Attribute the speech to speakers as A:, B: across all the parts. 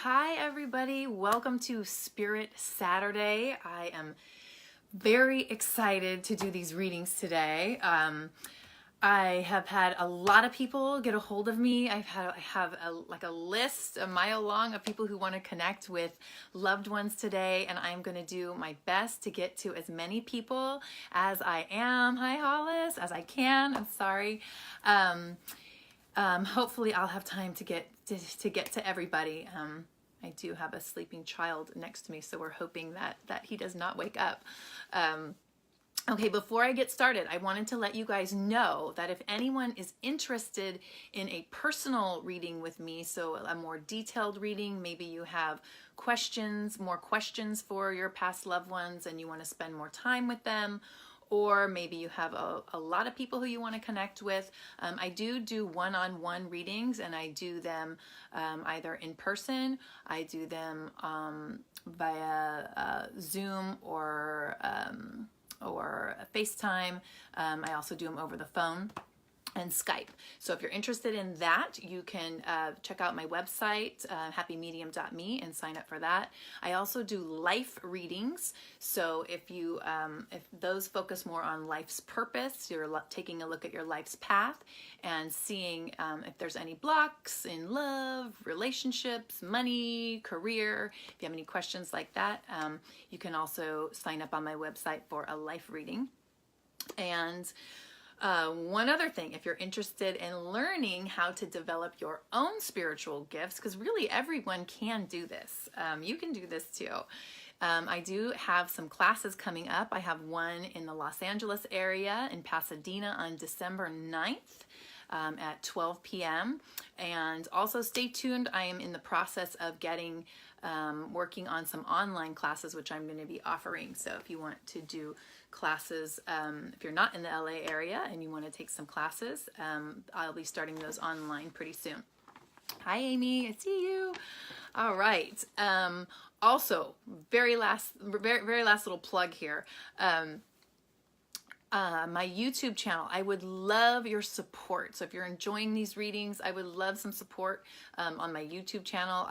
A: Hi everybody. Welcome to Spirit Saturday. I am very excited to do these readings today. I have had a lot of people get a hold of me. I have a list a mile long of people who want to connect with loved ones today, and I'm going to do my best to get to as many people as I am. Hi Hollis, as I can. I'm sorry. Hopefully I'll have time to get to everybody. I do have a sleeping child next to me, so we're hoping that he does not wake up. Okay, before I get started, I wanted to let you guys know that if anyone is interested in a personal reading with me, so a more detailed reading, maybe you have more questions for your past loved ones and you want to spend more time with them, or maybe you have a lot of people who you want to connect with. I do one-on-one readings, and I do them either in person, I do them via Zoom or FaceTime. I also do them over the phone and Skype. So if you're interested in that, you can check out my website, happymedium.me, and sign up for that. I also do life readings. So if those focus more on life's purpose, you're taking a look at your life's path and seeing if there's any blocks in love, relationships, money, career. If you have any questions like that, you can also sign up on my website for a life reading. And one other thing, if you're interested in learning how to develop your own spiritual gifts, because really everyone can do this. You can do this too. I do have some classes coming up. I have one in the Los Angeles area in Pasadena on December 9th. At 12 p.m. And also stay tuned. I am in the process of working on some online classes, which I'm going to be offering. So if you want to do classes, if you're not in the LA area and you want to take some classes, I'll be starting those online pretty soon. Hi, Amy. I see you. All right. Also, very last little plug here. My YouTube channel. I would love your support. So if you're enjoying these readings, I would love some support on my YouTube channel.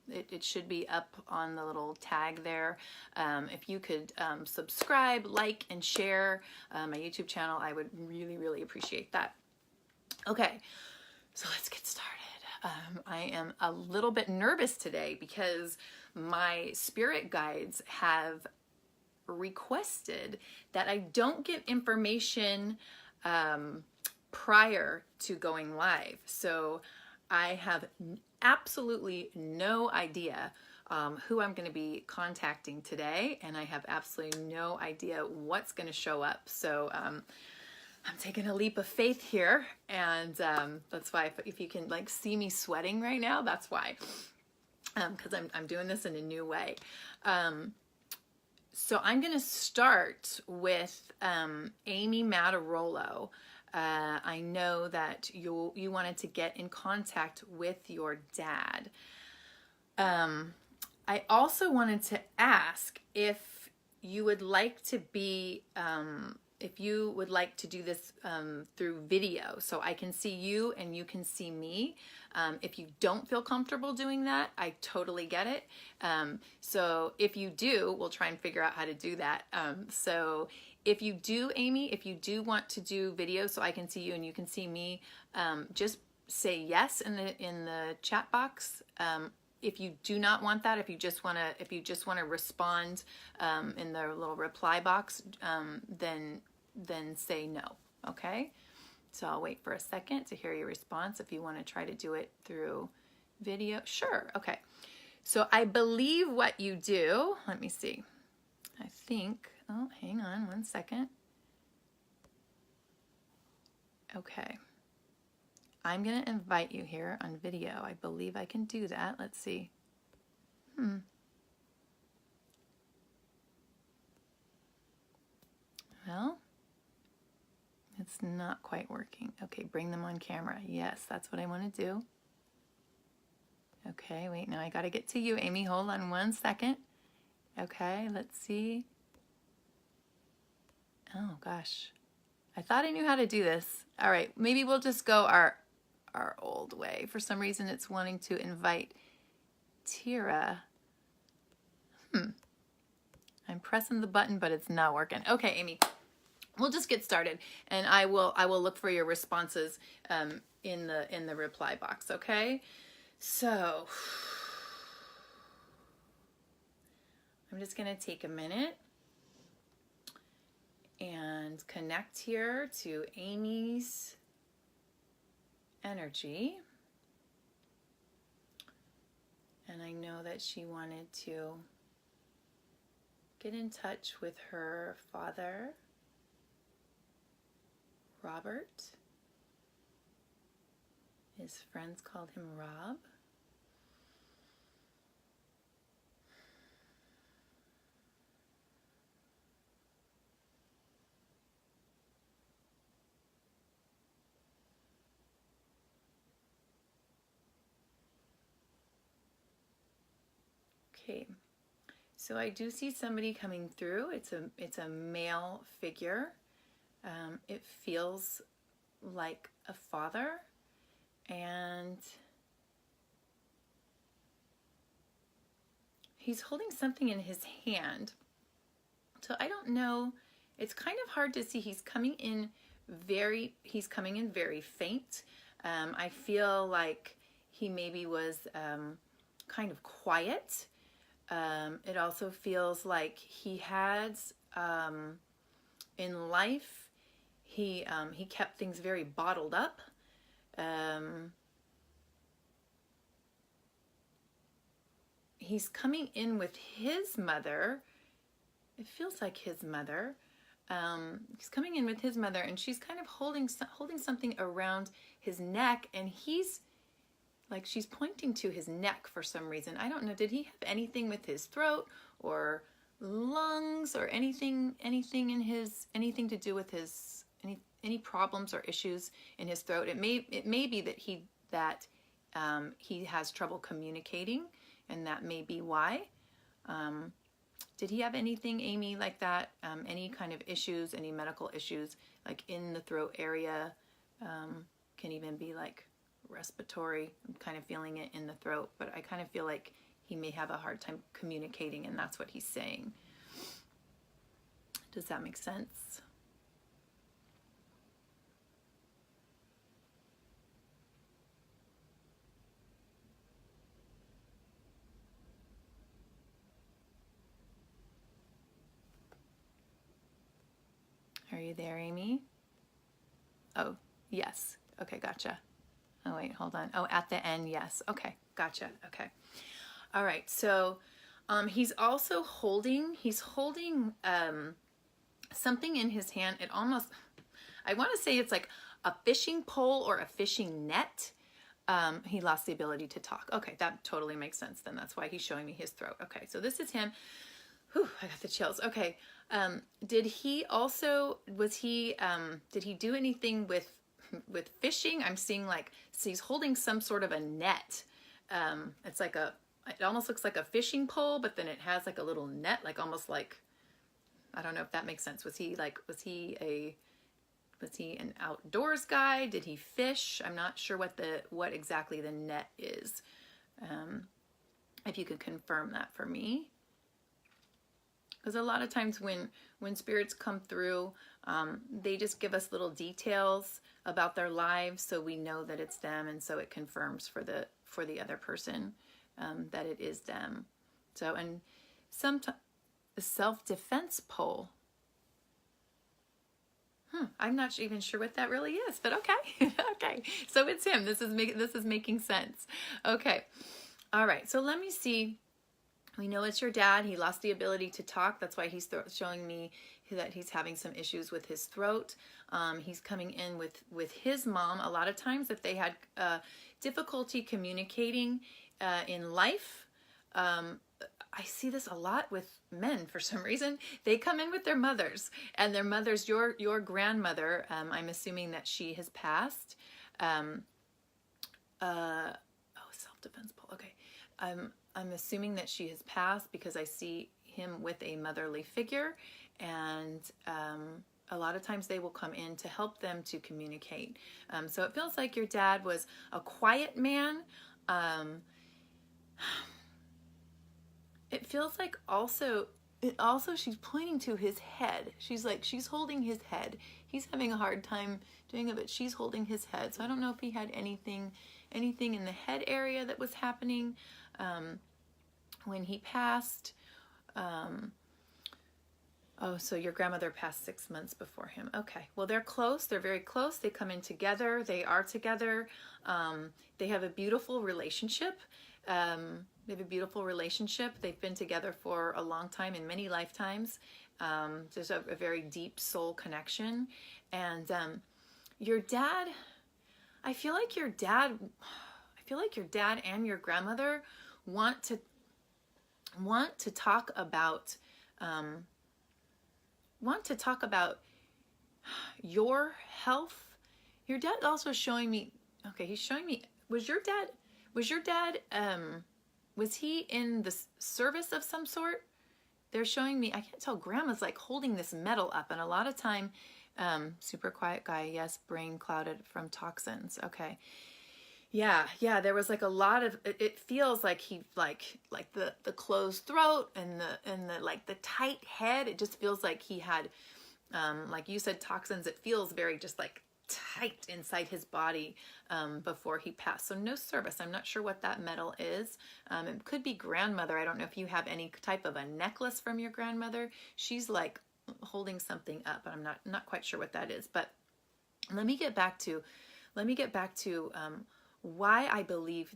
A: It should be up on the little tag there. If you could subscribe, like, and share my YouTube channel, I would really, really appreciate that. Okay, so let's get started. I am a little bit nervous today because my spirit guides have requested that I don't give information prior to going live. So I have absolutely no idea who I'm going to be contacting today, and I have absolutely no idea what's going to show up. So I'm taking a leap of faith here, and that's why if you can see me sweating right now, that's why, because I'm doing this in a new way. So I'm going to start with Amy Matarolo. I know that you wanted to get in contact with your dad. I also wanted to ask if you would like to do this through video, so I can see you and you can see me. If you don't feel comfortable doing that, I totally get it. So if you do, we'll try and figure out how to do that. So if you do, Amy, if you do want to do video so I can see you and you can see me, just say yes in the chat box. If you do not want that, if you just want to respond in the little reply box, then say no. Okay? So I'll wait for a second to hear your response. If you want to try to do it through video, sure. Okay. So I believe what you do, let me see. I think, oh, hang on one second. Okay. I'm going to invite you here on video. I believe I can do that. Let's see. Well, it's not quite working. Okay, bring them on camera. Yes, that's what I want to do. Okay, wait, now I got to get to you, Amy. Hold on one second. Okay, let's see. Oh, gosh. I thought I knew how to do this. All right, maybe we'll just go our old way. For some reason, it's wanting to invite Tira. I'm pressing the button, but it's not working. Okay, Amy, we'll just get started, and I will look for your responses in the reply box. Okay, so I'm just gonna take a minute and connect here to Amy's energy. And I know that she wanted to get in touch with her father, Robert. His friends called him Rob. Okay, so I do see somebody coming through. It's a male figure. It feels like a father, and he's holding something in his hand. So I don't know. It's kind of hard to see. He's coming in very faint. I feel like he maybe was kind of quiet. It also feels like he has, in life, he kept things very bottled up. He's coming in with his mother. It feels like his mother. He's coming in with his mother, and she's kind of holding something around his neck, and he's like, she's pointing to his neck for some reason. I don't know. Did he have anything with his throat or lungs or anything to do with his any problems or issues in his throat? It may be that he has trouble communicating, and that may be why. Did he have anything, Amy, like that? Any kind of issues, any medical issues, like in the throat area? Can even be like respiratory. I'm kind of feeling it in the throat, but I kind of feel like he may have a hard time communicating, and that's what he's saying. Does that make sense? Are you there, Amy? Oh, yes. Okay, gotcha. Oh, wait, hold on. Oh, at the end, yes. Okay, gotcha. Okay. All right, so he's also holding something in his hand. It almost, I want to say it's like a fishing pole or a fishing net. He lost the ability to talk. Okay, that totally makes sense then. That's why he's showing me his throat. Okay, so this is him. Whew, I got the chills. Okay, did he do anything with fishing? I'm seeing like, so he's holding some sort of a net. It's like it almost looks like a fishing pole, but then it has like a little net, like almost like, I don't know if that makes sense. Was he an outdoors guy? Did he fish? I'm not sure what exactly the net is. If you could confirm that for me. Because a lot of times when spirits come through, they just give us little details about their lives, so we know that it's them, and so it confirms for the other person that it is them. So, and sometimes the self-defense pole. I'm not even sure what that really is, but okay. Okay, so it's him. This is making sense. Okay, all right. So let me see. We know it's your dad. He lost the ability to talk. That's why he's showing me that he's having some issues with his throat. He's coming in with his mom. A lot of times if they had difficulty communicating in life, I see this a lot with men for some reason. They come in with their mothers, and their mother's your grandmother. I'm assuming that she has passed. Self-defense pole. Okay. I'm assuming that she has passed because I see him with a motherly figure, and a lot of times they will come in to help them to communicate. So it feels like your dad was a quiet man. it feels like she's pointing to his head. She's holding his head. He's having a hard time doing it, but she's holding his head. So I don't know if he had anything in the head area that was happening when he passed. Oh, so your grandmother passed 6 months before him. Okay. Well, they're close. They're very close. They come in together. They are together. They have a beautiful relationship. They've been together for a long time, in many lifetimes. There's a very deep soul connection. And your dad, I feel like your dad and your grandmother want to talk about your health. Your dad's also showing me, okay, he's showing me, was your dad was he in the service of some sort? They're showing me, I can't tell, grandma's like holding this metal up, and a lot of time, super quiet guy, yes, brain clouded from toxins. Okay. Yeah, there was like a lot of, it feels like he, like the closed throat and the like the tight head. It just feels like he had, like you said, toxins. It feels very just like tight inside his body before he passed. So no service. I'm not sure what that metal is. It could be grandmother. I don't know if you have any type of a necklace from your grandmother. She's like holding something up, but I'm not quite sure what that is. But let me get back to why I believe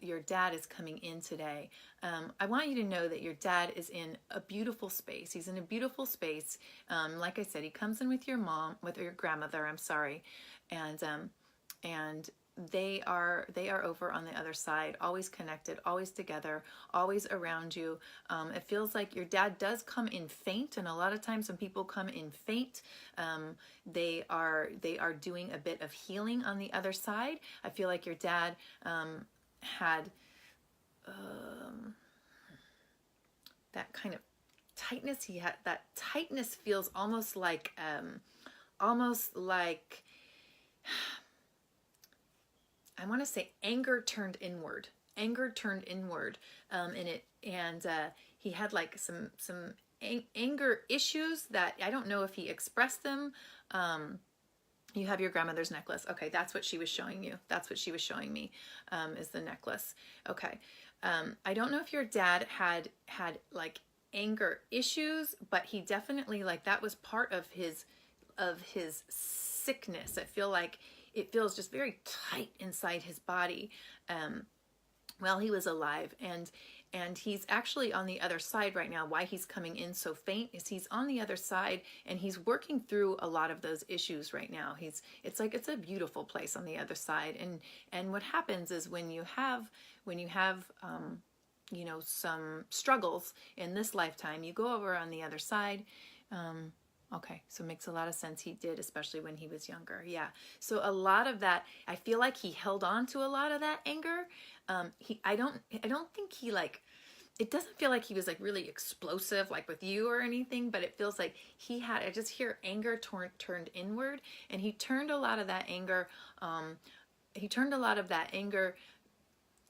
A: your dad is coming in today. I want you to know that your dad is in a beautiful space. He's in a beautiful space. Like I said, he comes in with your grandmother, I'm sorry. And they are over on the other side, always connected, always together, always around you. It feels like your dad does come in faint, and a lot of times when people come in faint, they are doing a bit of healing on the other side. I feel like your dad had that kind of tightness. He had that tightness, feels almost like I want to say anger turned inward, and he had like some anger issues that I don't know if he expressed them. You have your grandmother's necklace. Okay, that's what she was showing you. That's what she was showing me, is the necklace. Okay, I don't know if your dad had like anger issues, but he definitely, like, that was part of his sickness. I feel like it feels just very tight inside his body while he was alive. And he's actually on the other side right now. Why he's coming in so faint is he's on the other side, and he's working through a lot of those issues right now. It's a beautiful place on the other side. And what happens is when you have some struggles in this lifetime, you go over on the other side. Okay, so it makes a lot of sense. He did, especially when he was younger. Yeah. So a lot of that, I feel like he held on to a lot of that anger. I don't think he, like, it doesn't feel like he was like really explosive like with you or anything, but it feels like I just hear anger turned inward, and he turned a lot of that anger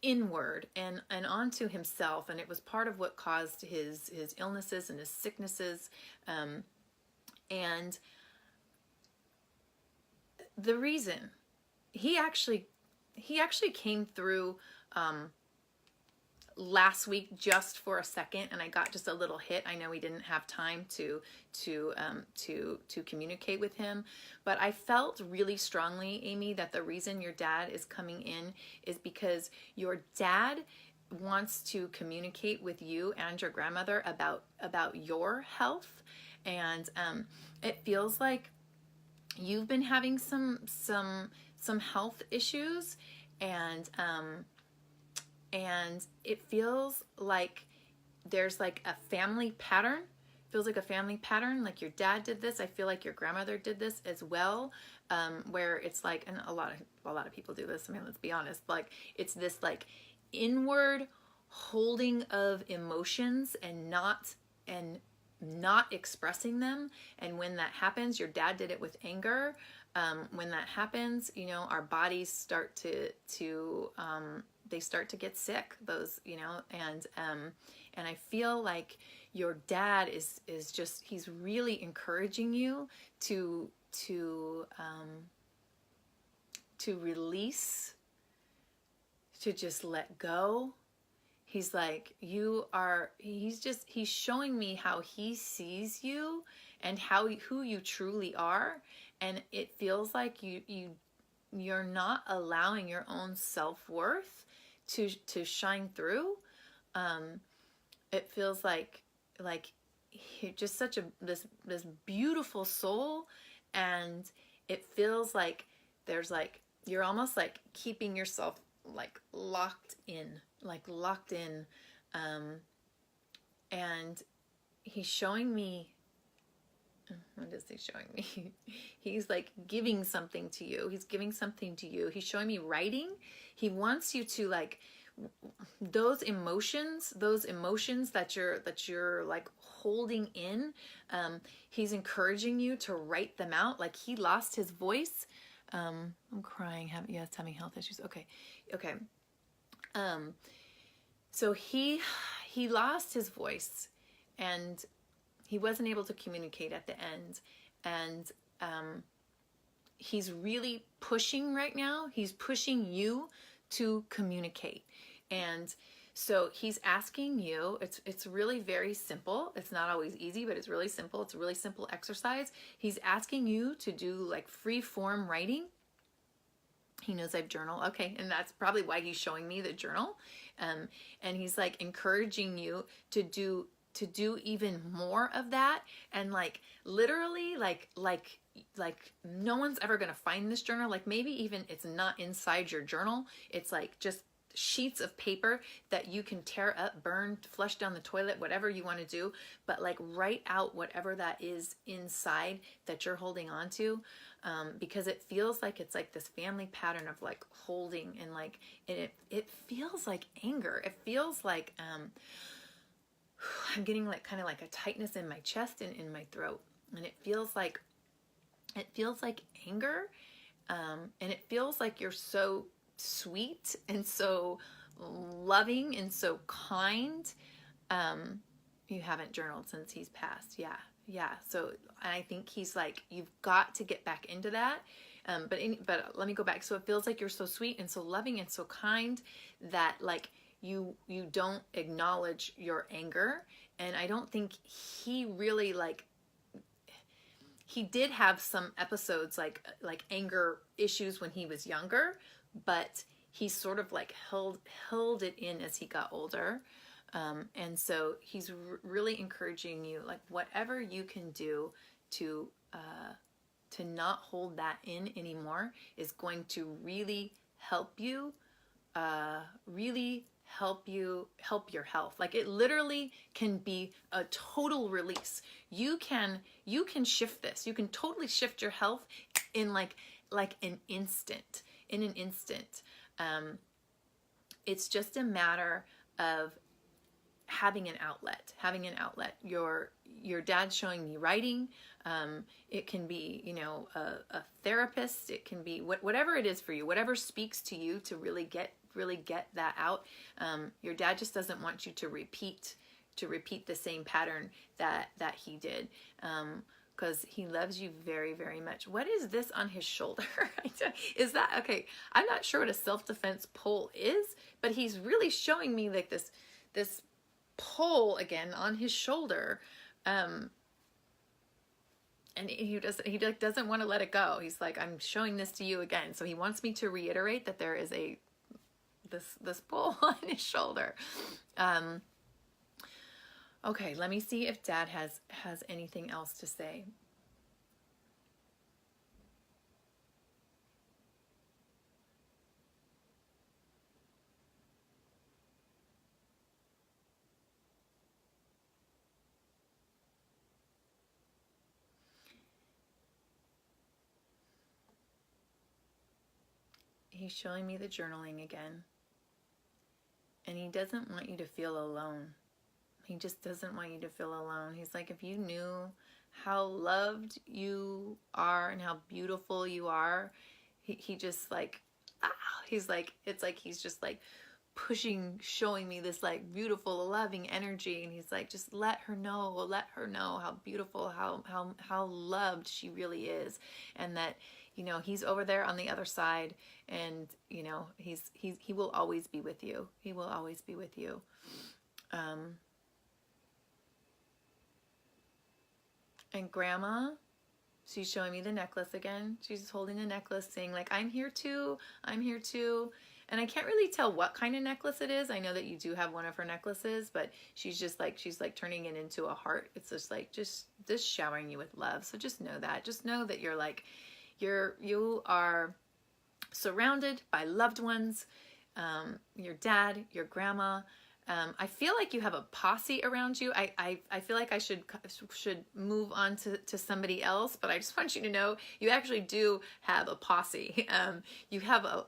A: inward and onto himself, and it was part of what caused his illnesses and his sicknesses. And the reason he actually came through last week just for a second, and I got just a little hit. I know we didn't have time to communicate with him, but I felt really strongly, Amy, that the reason your dad is coming in is because your dad wants to communicate with you and your grandmother about your health. And it feels like you've been having some health issues, and it feels like there's like a family pattern. Feels like a family pattern. Like your dad did this. I feel like your grandmother did this as well. Where it's like, and a lot of people do this. I mean, let's be honest. Like, it's this like inward holding of emotions and not expressing them. And when that happens, your dad did it with anger. When that happens, our bodies start to they start to get sick, those, and I feel like your dad is just, he's really encouraging you to release, to just let go. He's like, he's showing me how he sees you and who you truly are. And it feels like you're not allowing your own self-worth to shine through. It feels like you're just such this beautiful soul, and it feels like there's like, you're almost like keeping yourself like locked in, and he's showing me, what is he showing me? He's like giving something to you. He's giving something to you. He's showing me writing. He wants you to like, those emotions that you're like holding in, he's encouraging you to write them out. Like, he lost his voice. I'm crying. Having health issues. Okay. So he lost his voice, and he wasn't able to communicate at the end. And he's really pushing right now. He's pushing you to communicate. And so he's asking you, it's really very simple. It's not always easy, but it's really simple. It's a really simple exercise. He's asking you to do like free form writing. He knows I've journaled. Okay. And that's probably why he's showing me the journal. And he's like encouraging you to do even more of that. And like, literally, like no one's ever going to find this journal. Like, maybe even it's not inside your journal. It's like just sheets of paper that you can tear up, burn, flush down the toilet, whatever you want to do, but like write out whatever that is inside that you're holding on to, because it feels like it's like this family pattern of like holding, and like it feels like anger. It feels like I'm getting like kind of like a tightness in my chest and in my throat, and it feels like anger, and it feels like you're so sweet and so loving and so kind. You haven't journaled since he's passed. Yeah. So I think he's like, you've got to get back into that. But let me go back. So it feels like you're so sweet and so loving and so kind that like you don't acknowledge your anger. And I don't think he really he did have some episodes like anger issues when he was younger, but he sort of like held it in as he got older. And so he's really encouraging you, like whatever you can do to not hold that in anymore is going to really help you, help your health. Like, it literally can be a total release. You can shift this. You can totally shift your health in like an instant. It's just a matter of having an outlet. Your dad's showing me writing. It can be, a therapist. It can be whatever it is for you, whatever speaks to you to really get that out. Your dad just doesn't want you to repeat the same pattern that he did. Because he loves you very, very much. What is this on his shoulder? Is that, okay, I'm not sure what a self-defense pole is, but he's really showing me like this pole again on his shoulder. And he doesn't want to let it go. He's like, I'm showing this to you again. So he wants me to reiterate that there is this pole on his shoulder. Okay, let me see if Dad has anything else to say. He's showing me the journaling again. And he doesn't want you to feel alone. He just doesn't want you to feel alone. He's like, if you knew how loved you are and how beautiful you are, he just like, he's like, it's like he's just like showing me this like beautiful, loving energy. And he's like, just let her know how beautiful, how loved she really is. And that, you know, he's over there on the other side, and, you know, he will always be with you. He will always be with you. And Grandma, she's showing me the necklace again. She's holding the necklace saying like, I'm here too. I'm here too. And I can't really tell what kind of necklace it is. I know that you do have one of her necklaces, but she's like turning it into a heart. It's just like, just showering you with love. So just know that. Just know that you're like, you are surrounded by loved ones, your dad, your grandma. I feel like you have a posse around you. I feel like I should move on to somebody else, but I just want you to know you actually do have a posse. You have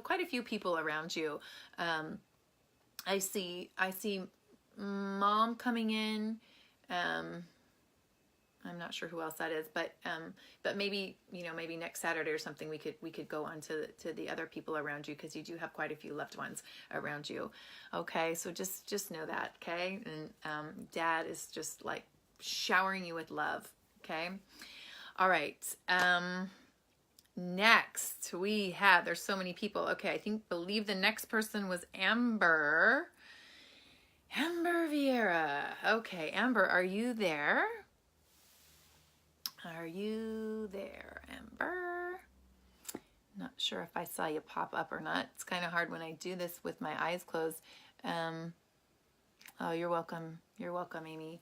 A: quite a few people around you. I see Mom coming in. I'm not sure who else that is, but maybe, you know, maybe next Saturday or something we could go on to the other people around you, because you do have quite a few loved ones around you. Okay, so just know that, okay? And Dad is just like showering you with love, okay? All right. Next we have, there's so many people. Okay, believe the next person was Amber. Amber Vieira. Okay, Amber, are you there? Are you there, Amber? Not sure if I saw you pop up or not. It's kind of hard when I do this with my eyes closed. Oh, you're welcome. You're welcome, Amy.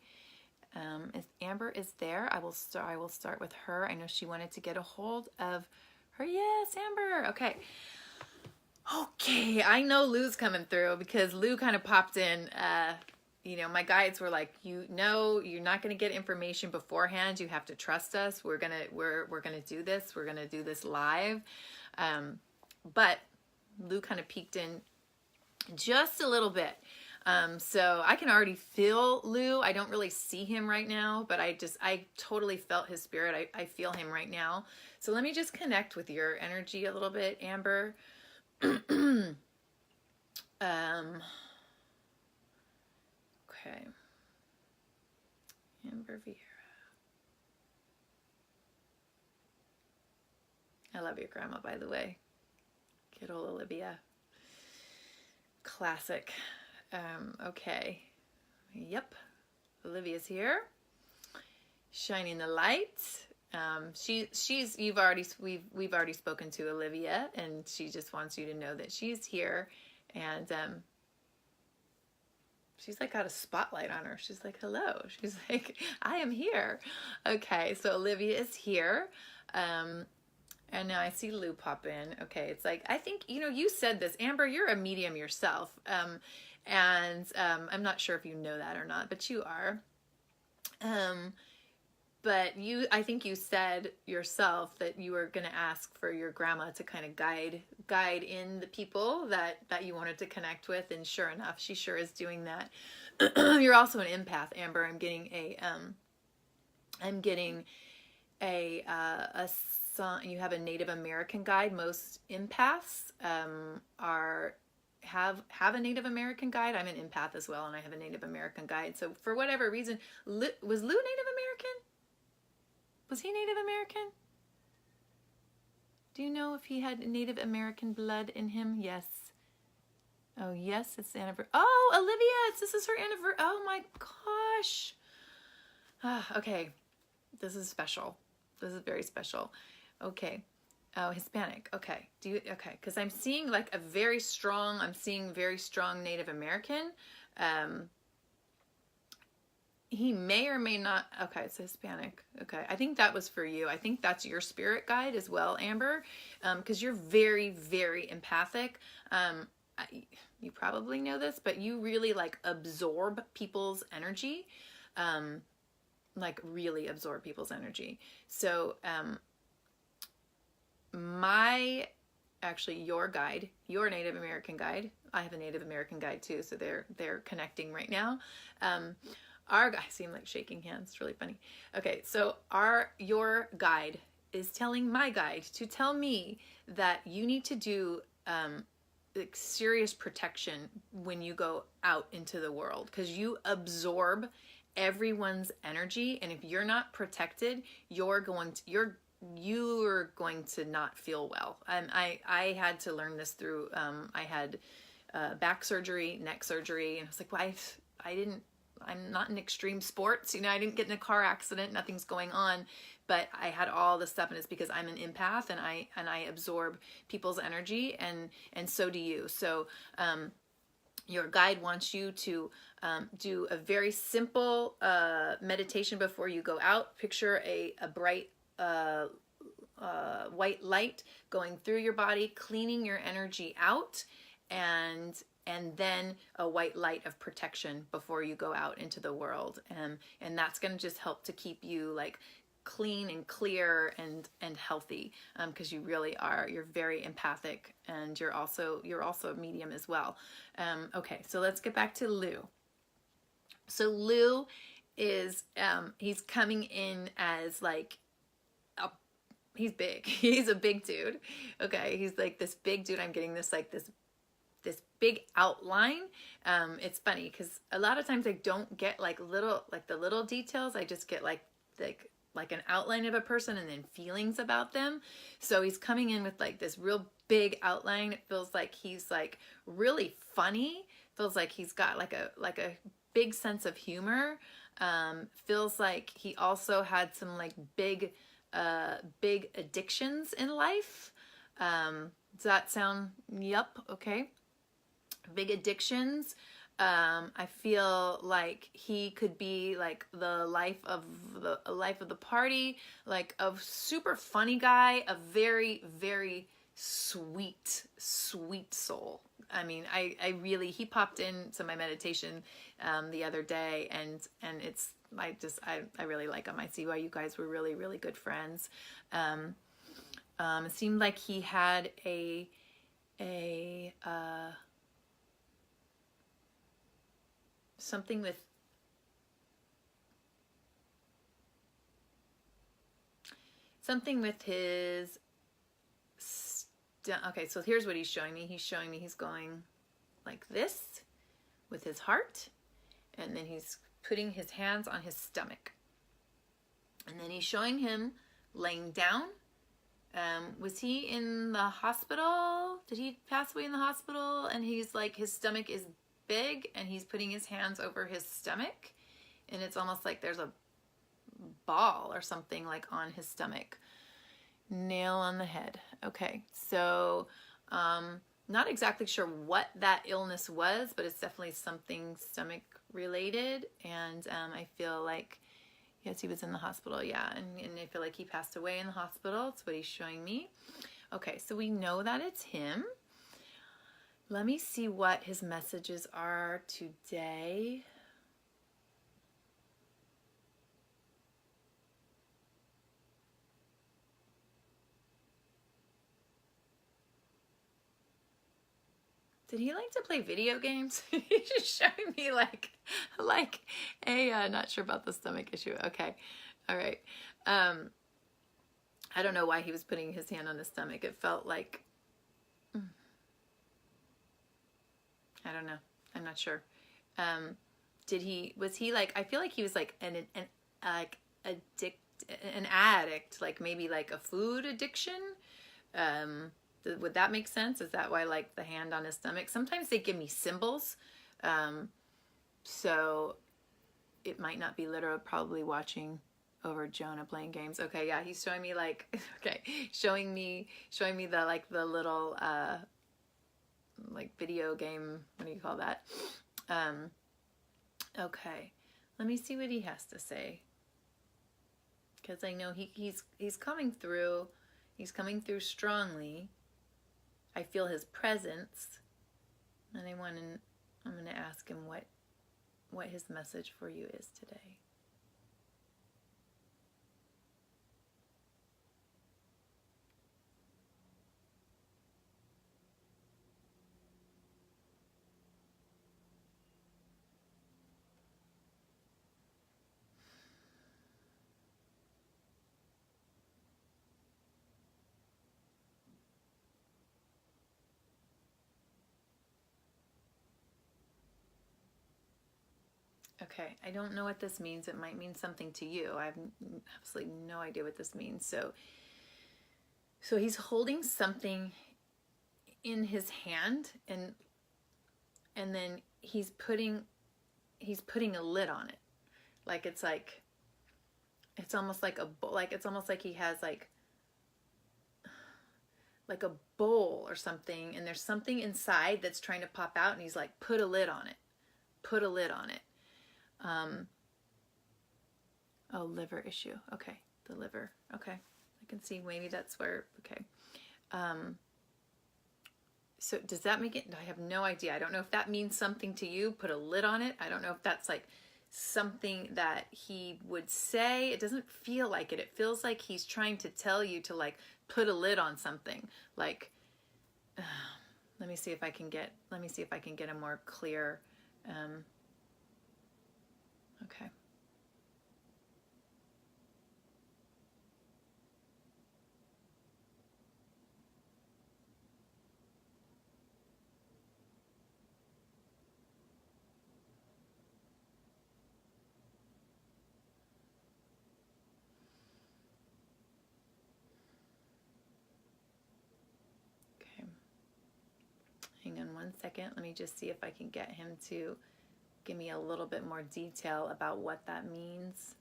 A: If Amber is there, I will start with her. I know she wanted to get a hold of her. Yes, Amber. Okay. Okay, I know Lou's coming through because Lou kind of popped in. You know, my guides were like, you know, you're not going to get information beforehand. You have to trust us. We're going to do this. We're going to do this live. But Lou kind of peeked in just a little bit. So I can already feel Lou. I don't really see him right now, but I totally felt his spirit. I feel him right now. So let me just connect with your energy a little bit, Amber. Okay. Amber Vieira. I love your grandma, by the way. Good old Olivia. Classic. Okay. Yep. Olivia's here. Shining the light. We've already spoken to Olivia, and she just wants you to know that she's here. And she's like got a spotlight on her. She's like, hello. She's like, I am here. Okay, so Olivia is here. And now I see Lou pop in. Okay, it's like, I think, you know, you said this, Amber, you're a medium yourself. And I'm not sure if you know that or not, but you are. But I think you said yourself that you were going to ask for your grandma to kind of guide in the people that you wanted to connect with. And sure enough, she sure is doing that. You're also an empath, Amber. I'm getting a song. You have a Native American guide. Most empaths have a Native American guide. I'm an empath as well, and I have a Native American guide. So for whatever reason, was Lou Native American? Was he Native American? Do you know if he had Native American blood in him? Yes. Oh, yes, it's the anniversary. Oh, Olivia, this is her anniversary. Oh my gosh. Okay, this is special. This is very special. Okay. Oh, Hispanic. Okay. Okay, because I'm seeing like very strong Native American. He may or may not. Okay, it's Hispanic. Okay, I think that was for you. I think that's your spirit guide as well, Amber, because you're very, very empathic. You probably know this, but you really like absorb people's energy, like really absorb people's energy. So your guide, your Native American guide, I have a Native American guide too, so they're connecting right now. Our guy seemed like shaking hands. It's really funny. Okay, so your guide is telling my guide to tell me that you need to do like serious protection when you go out into the world, because you absorb everyone's energy, and if you're not protected, you're going to not feel well. I had to learn this through I had back surgery, neck surgery, and I was like, well, I'm not in extreme sports, I didn't get in a car accident, nothing's going on, but I had all this stuff, and it's because I'm an empath, and I absorb people's energy, and so do you. So your guide wants you to do a very simple meditation before you go out. Picture a bright white light going through your body, cleaning your energy out, and then a white light of protection before you go out into the world, and that's going to just help to keep you like clean and clear and healthy, because you really are, you're very empathic, and you're also a medium as well. Okay, so let's get back to Lou. So Lou is he's coming in as like he's big. He's a big dude. Okay, he's like this big dude. I'm getting this like this big outline. It's funny because a lot of times I don't get like the little details. I just get like an outline of a person and then feelings about them. So he's coming in with like this real big outline. It feels like he's like really funny. Feels like he's got like a big sense of humor. Feels like he also had some like big addictions in life. Does that sound? Yep. Okay. Big addictions. I feel like he could be like the life of the party, like a super funny guy, a very, very sweet soul. I mean, I really, he popped into my meditation the other day, and it's, I really like him. I see why you guys were really, really good friends. It seemed like he had something with his okay, so here's what he's showing me. He's showing me he's going like this with his heart, and then he's putting his hands on his stomach, and then he's showing him laying down. Was he in the hospital? Did he pass away in the hospital? And he's like, his stomach is big, and he's putting his hands over his stomach, and it's almost like there's a ball or something like on his stomach. Nail on the head. Okay, so not exactly sure what that illness was, but it's definitely something stomach related, and I feel like, yes, he was in the hospital, yeah, and I feel like he passed away in the hospital. That's what he's showing me. Okay, so we know that it's him. Let me see what his messages are today. Did he like to play video games? He's just showing me like a, not sure about the stomach issue. Okay. All right. I don't know why he was putting his hand on his stomach. It felt like, I don't know. I'm not sure. Was he like, I feel like he was like an addict, like maybe like a food addiction. Would that make sense? Is that why like the hand on his stomach? Sometimes they give me symbols. So it might not be literal, probably watching over Jonah playing games. Okay, yeah, he's showing me like, okay, showing me the like the little like video game, what do you call that? Okay, let me see what he has to say, because I know he's coming through. He's coming through strongly. I feel his presence, and I'm going to ask him what his message for you is today. Okay, I don't know what this means. It might mean something to you. I have absolutely no idea what this means. So he's holding something in his hand, and then he's putting a lid on it. Like it's almost like it's almost like he has like a bowl or something, and there's something inside that's trying to pop out, and he's like, put a lid on it. Put a lid on it. Oh, liver issue. Okay, the liver. Okay, I can see maybe that's where. Okay. So does that make it? I have no idea. I don't know if that means something to you. Put a lid on it. I don't know if that's like something that he would say. It doesn't feel like it. It feels like he's trying to tell you to like put a lid on something. Like, let me see if I can get a more clear. Okay. Okay. Hang on one second. Let me just see if I can get him to give me a little bit more detail about what that means.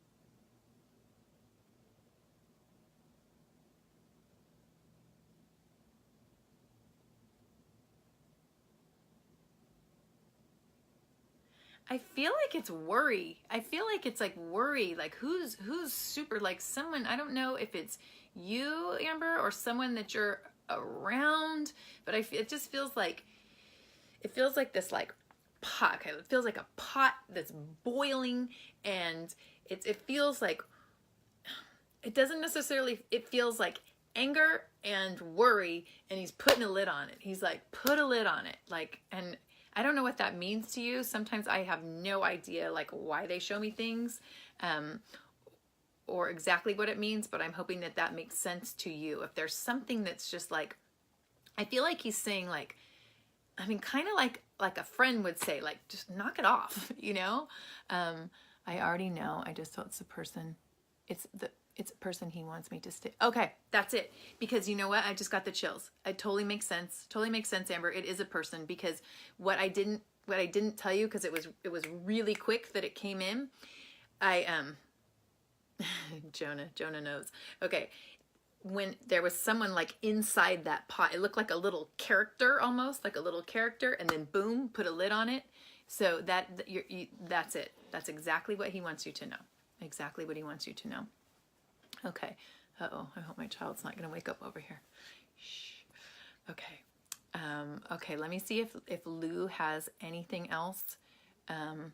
A: I feel like it's worry. I feel like it's like worry. Like who's super, like someone, I don't know if it's you, Amber, or someone that you're around, but it just feels like, this like pot. Okay, it feels like a pot that's boiling, and it feels like, it doesn't necessarily, it feels like anger and worry, and he's putting a lid on it. He's like, put a lid on it. Like, and I don't know what that means to you. Sometimes I have no idea like why they show me things, or exactly what it means, but I'm hoping that that makes sense to you. If there's something that's just like, I feel like he's saying like, I mean, kind of like a friend would say, like, just knock it off, you know? I already know. I just thought it's a person. It's a person he wants me to stay. Okay, that's it. Because you know what? I just got the chills. It totally makes sense. Totally makes sense, Amber. It is a person, because what I didn't tell you, because it was really quick that it came in. Jonah knows. Okay. When there was someone like inside that pot, it looked like a little character, almost like a little character, and then boom, put a lid on it. So that's it. That's exactly what he wants you to know. Exactly what he wants you to know. Okay. Uh-oh, I hope my child's not going to wake up over here. Shh. Okay. Okay, let me see if Lou has anything else. And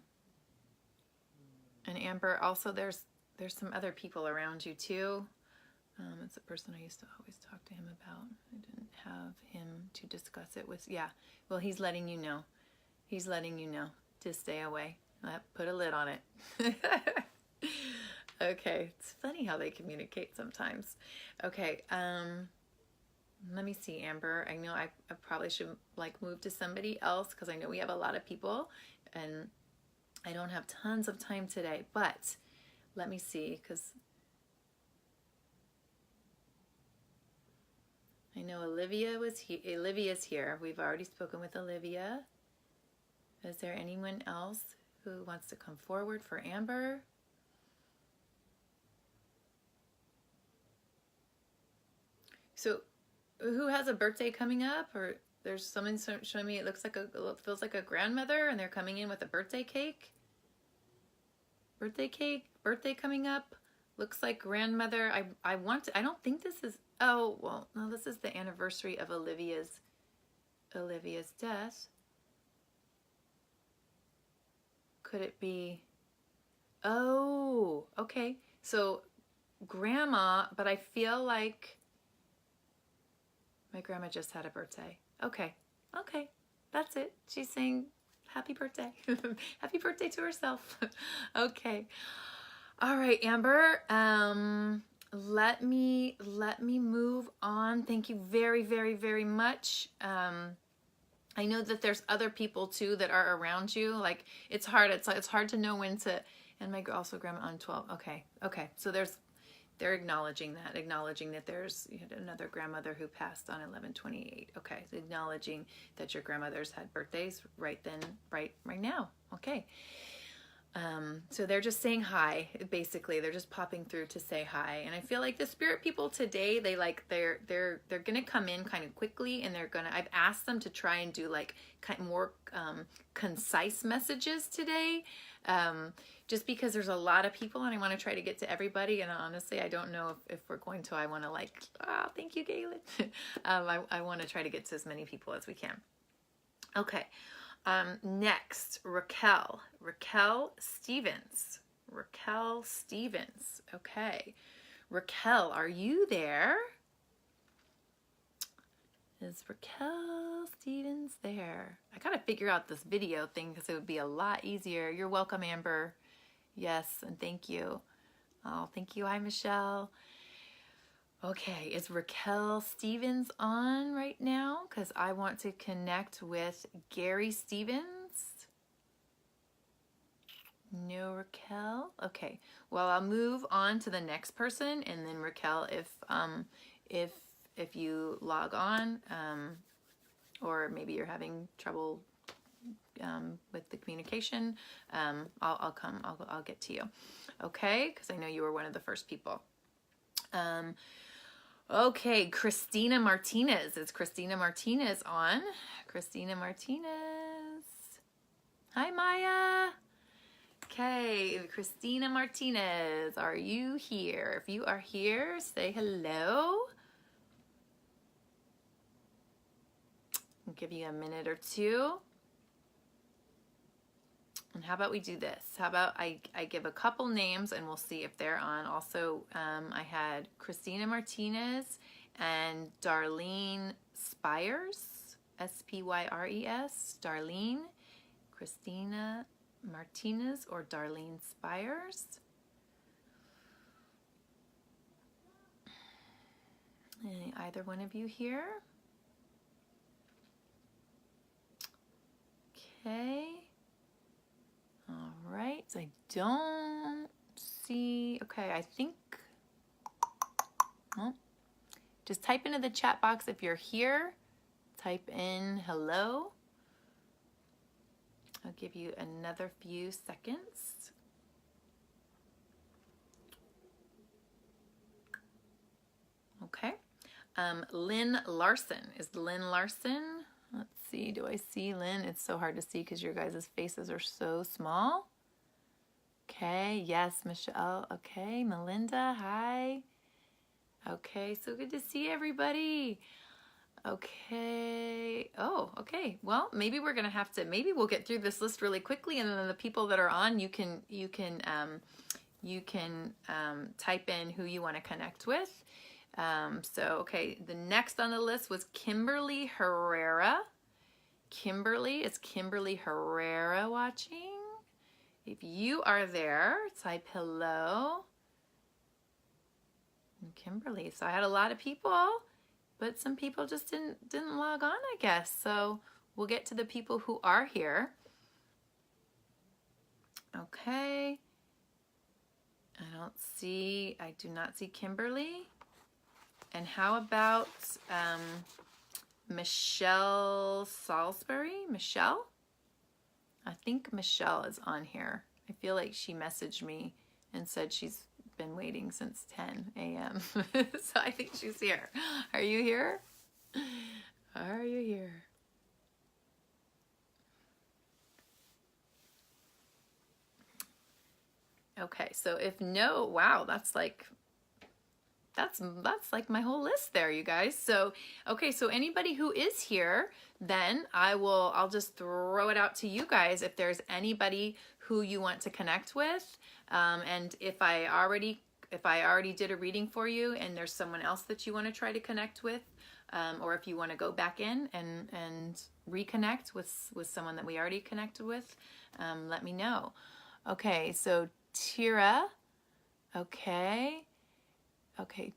A: Amber, also there's some other people around you too. It's a person I used to always talk to him about. I didn't have him to discuss it with. Yeah, well, he's letting you know. He's letting you know to stay away. Put a lid on it. Okay, it's funny how they communicate sometimes. Okay, let me see, Amber. I know I probably should like move to somebody else, because I know we have a lot of people and I don't have tons of time today, but let me see, because I know Olivia's here. We've already spoken with Olivia. Is there anyone else who wants to come forward for Amber? So who has a birthday coming up? Or there's someone showing me, it feels like a grandmother, and they're coming in with a birthday cake. Birthday coming up. Looks like grandmother. I don't think this is, oh, well, no, this is the anniversary of Olivia's death. Could it be, oh, okay. So grandma, but I feel like my grandma just had a birthday. Okay, that's it. She's saying happy birthday. Happy birthday to herself. Okay. All right, Amber. Let me move on. Thank you very, very, very much. I know that there's other people too that are around you. Like it's hard. It's hard to know when to. And my also grandma on 12. Okay, okay. So they're acknowledging that there's, you had another grandmother who passed on 11/28. Okay, so acknowledging that your grandmothers had birthdays right then, right now. Okay. So they're just saying hi, basically. They're just popping through to say hi. And I feel like the spirit people today, they're gonna come in kind of quickly, and I've asked them to try and do like more concise messages today. Just because there's a lot of people and I want to try to get to everybody. And honestly, I don't know if we're going to. I want to like, oh, thank you, Galen. I want to try to get to as many people as we can. Okay. Next, Raquel Stevens. Raquel Stevens. Okay. Raquel, are you there? Is Raquel Stevens there? I gotta figure out this video thing because it would be a lot easier. You're welcome, Amber. Yes, and thank you. Oh, thank you. Hi, Michelle. Okay, is Raquel Stevens on right now? Because I want to connect with Gary Stevens. No, Raquel. Okay, well, I'll move on to the next person, and then Raquel, if you log on, or maybe you're having trouble with the communication, I'll get to you. Okay, because I know you were one of the first people. Okay, Christina Martinez. Is Christina Martinez on? Christina Martinez. Hi, Maya. Okay, Christina Martinez, are you here? If you are here, say hello. I'll give you a minute or two. And how about we do this? How about I give a couple names and we'll see if they're on. Also, I had Christina Martinez and Darlene Spires, S-P-Y-R-E-S, Darlene, Christina Martinez or Darlene Spires. Either one of you here? Okay. All right, so I don't see, okay, I think, well, just type into the chat box if you're here, type in hello. I'll give you another few seconds. Okay, Lynn Larson, is Lynn Larson? Let's see, do I see Lynn? It's so hard to see because your guys' faces are so small. Okay, yes, Michelle. Okay, Melinda, hi. Okay, so good to see everybody. Okay, oh, okay. Well, maybe we're gonna have to, maybe we'll get through this list really quickly, and then the people that are on, you can type in who you want to connect with. So, okay, the next on the list was Kimberly Herrera. Kimberly, is Kimberly Herrera watching? If you are there, type hello. And Kimberly, so I had a lot of people, but some people just didn't log on, I guess. So we'll get to the people who are here. Okay. I do not see Kimberly. And how about Michelle Salisbury? Michelle? I think Michelle is on here. I feel like she messaged me and said she's been waiting since 10 a.m. So I think she's here. Are you here? Are you here? Okay, so if no, wow, that's like my whole list there, you guys. So, okay, so anybody who is here, then I'll just throw it out to you guys if there's anybody who you want to connect with. And if I already did a reading for you and there's someone else that you want to try to connect with, or if you want to go back in and reconnect with someone that we already connected with, let me know. Okay, so Tira, okay. Okay,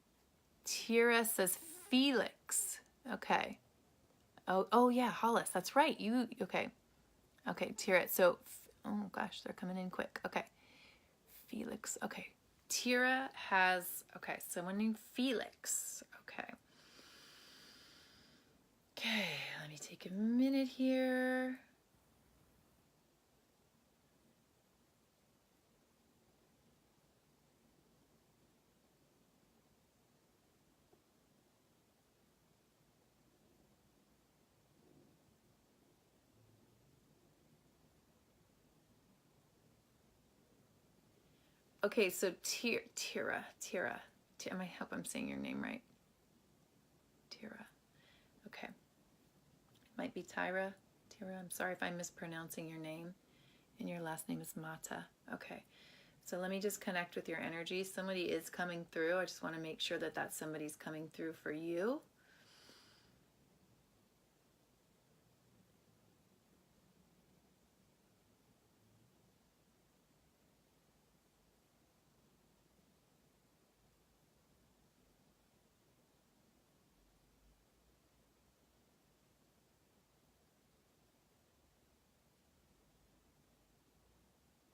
A: Tira says Felix. Okay. Oh yeah, Hollis. That's right. Okay. Okay, Tira. So, oh gosh, they're coming in quick. Okay. Felix. Okay. Tira has, okay, someone named Felix. Okay. Okay, let me take a minute here. Okay, so Tira. I hope I'm saying your name right. Tira. Okay. Might be Tira. I'm sorry if I'm mispronouncing your name. And your last name is Mata. Okay. So let me just connect with your energy. Somebody is coming through. I just want to make sure that somebody's coming through for you.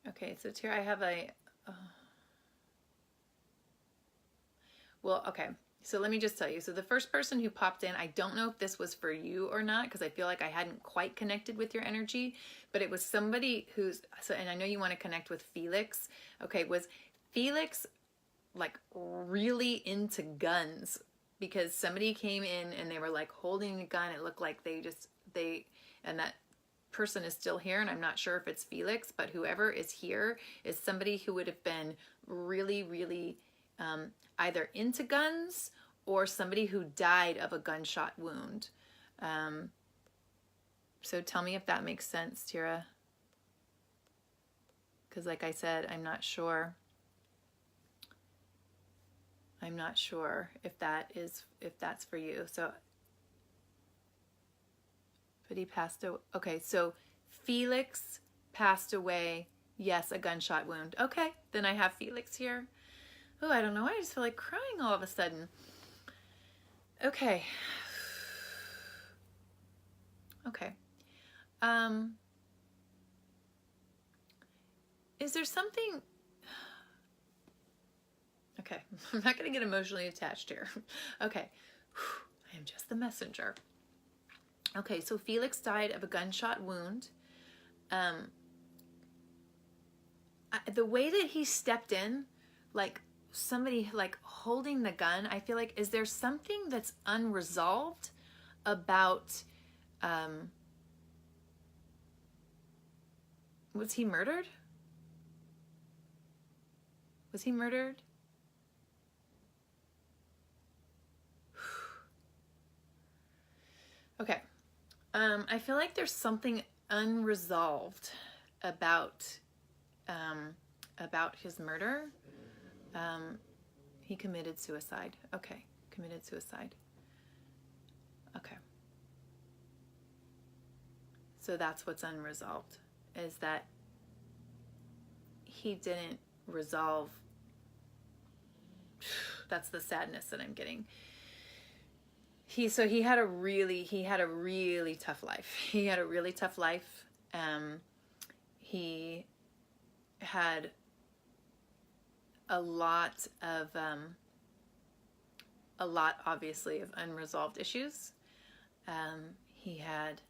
A: Okay, so Tira, I have well, okay. So let me just tell you. So the first person who popped in, I don't know if this was for you or not, because I feel like I hadn't quite connected with your energy, but it was somebody and I know you want to connect with Felix. Okay, was Felix like really into guns? Because somebody came in and they were like holding a gun. It looked like and that person is still here, and I'm not sure if it's Felix, but whoever is here is somebody who would have been really, really either into guns or somebody who died of a gunshot wound. So tell me if that makes sense, Tira. Because like I said, I'm not sure. I'm not sure if that's for you. So, but he passed away. Okay, so Felix passed away. Yes, a gunshot wound. Okay, then I have Felix here. Oh, I don't know. I just feel like crying all of a sudden. Okay. Okay. Is there something... Okay, I'm not going to get emotionally attached here. Okay, I am just the messenger. Okay, so Felix died of a gunshot wound. The way that he stepped in, like somebody like holding the gun, I feel like, is there something that's unresolved about, was he murdered? Was he murdered? Okay. I feel like there's something unresolved about his murder. He committed suicide. Okay, committed suicide. Okay. So that's what's unresolved, is that he didn't resolve. That's the sadness that I'm getting. He had a really tough life. He had a really tough life. He had a lot obviously of unresolved issues. He had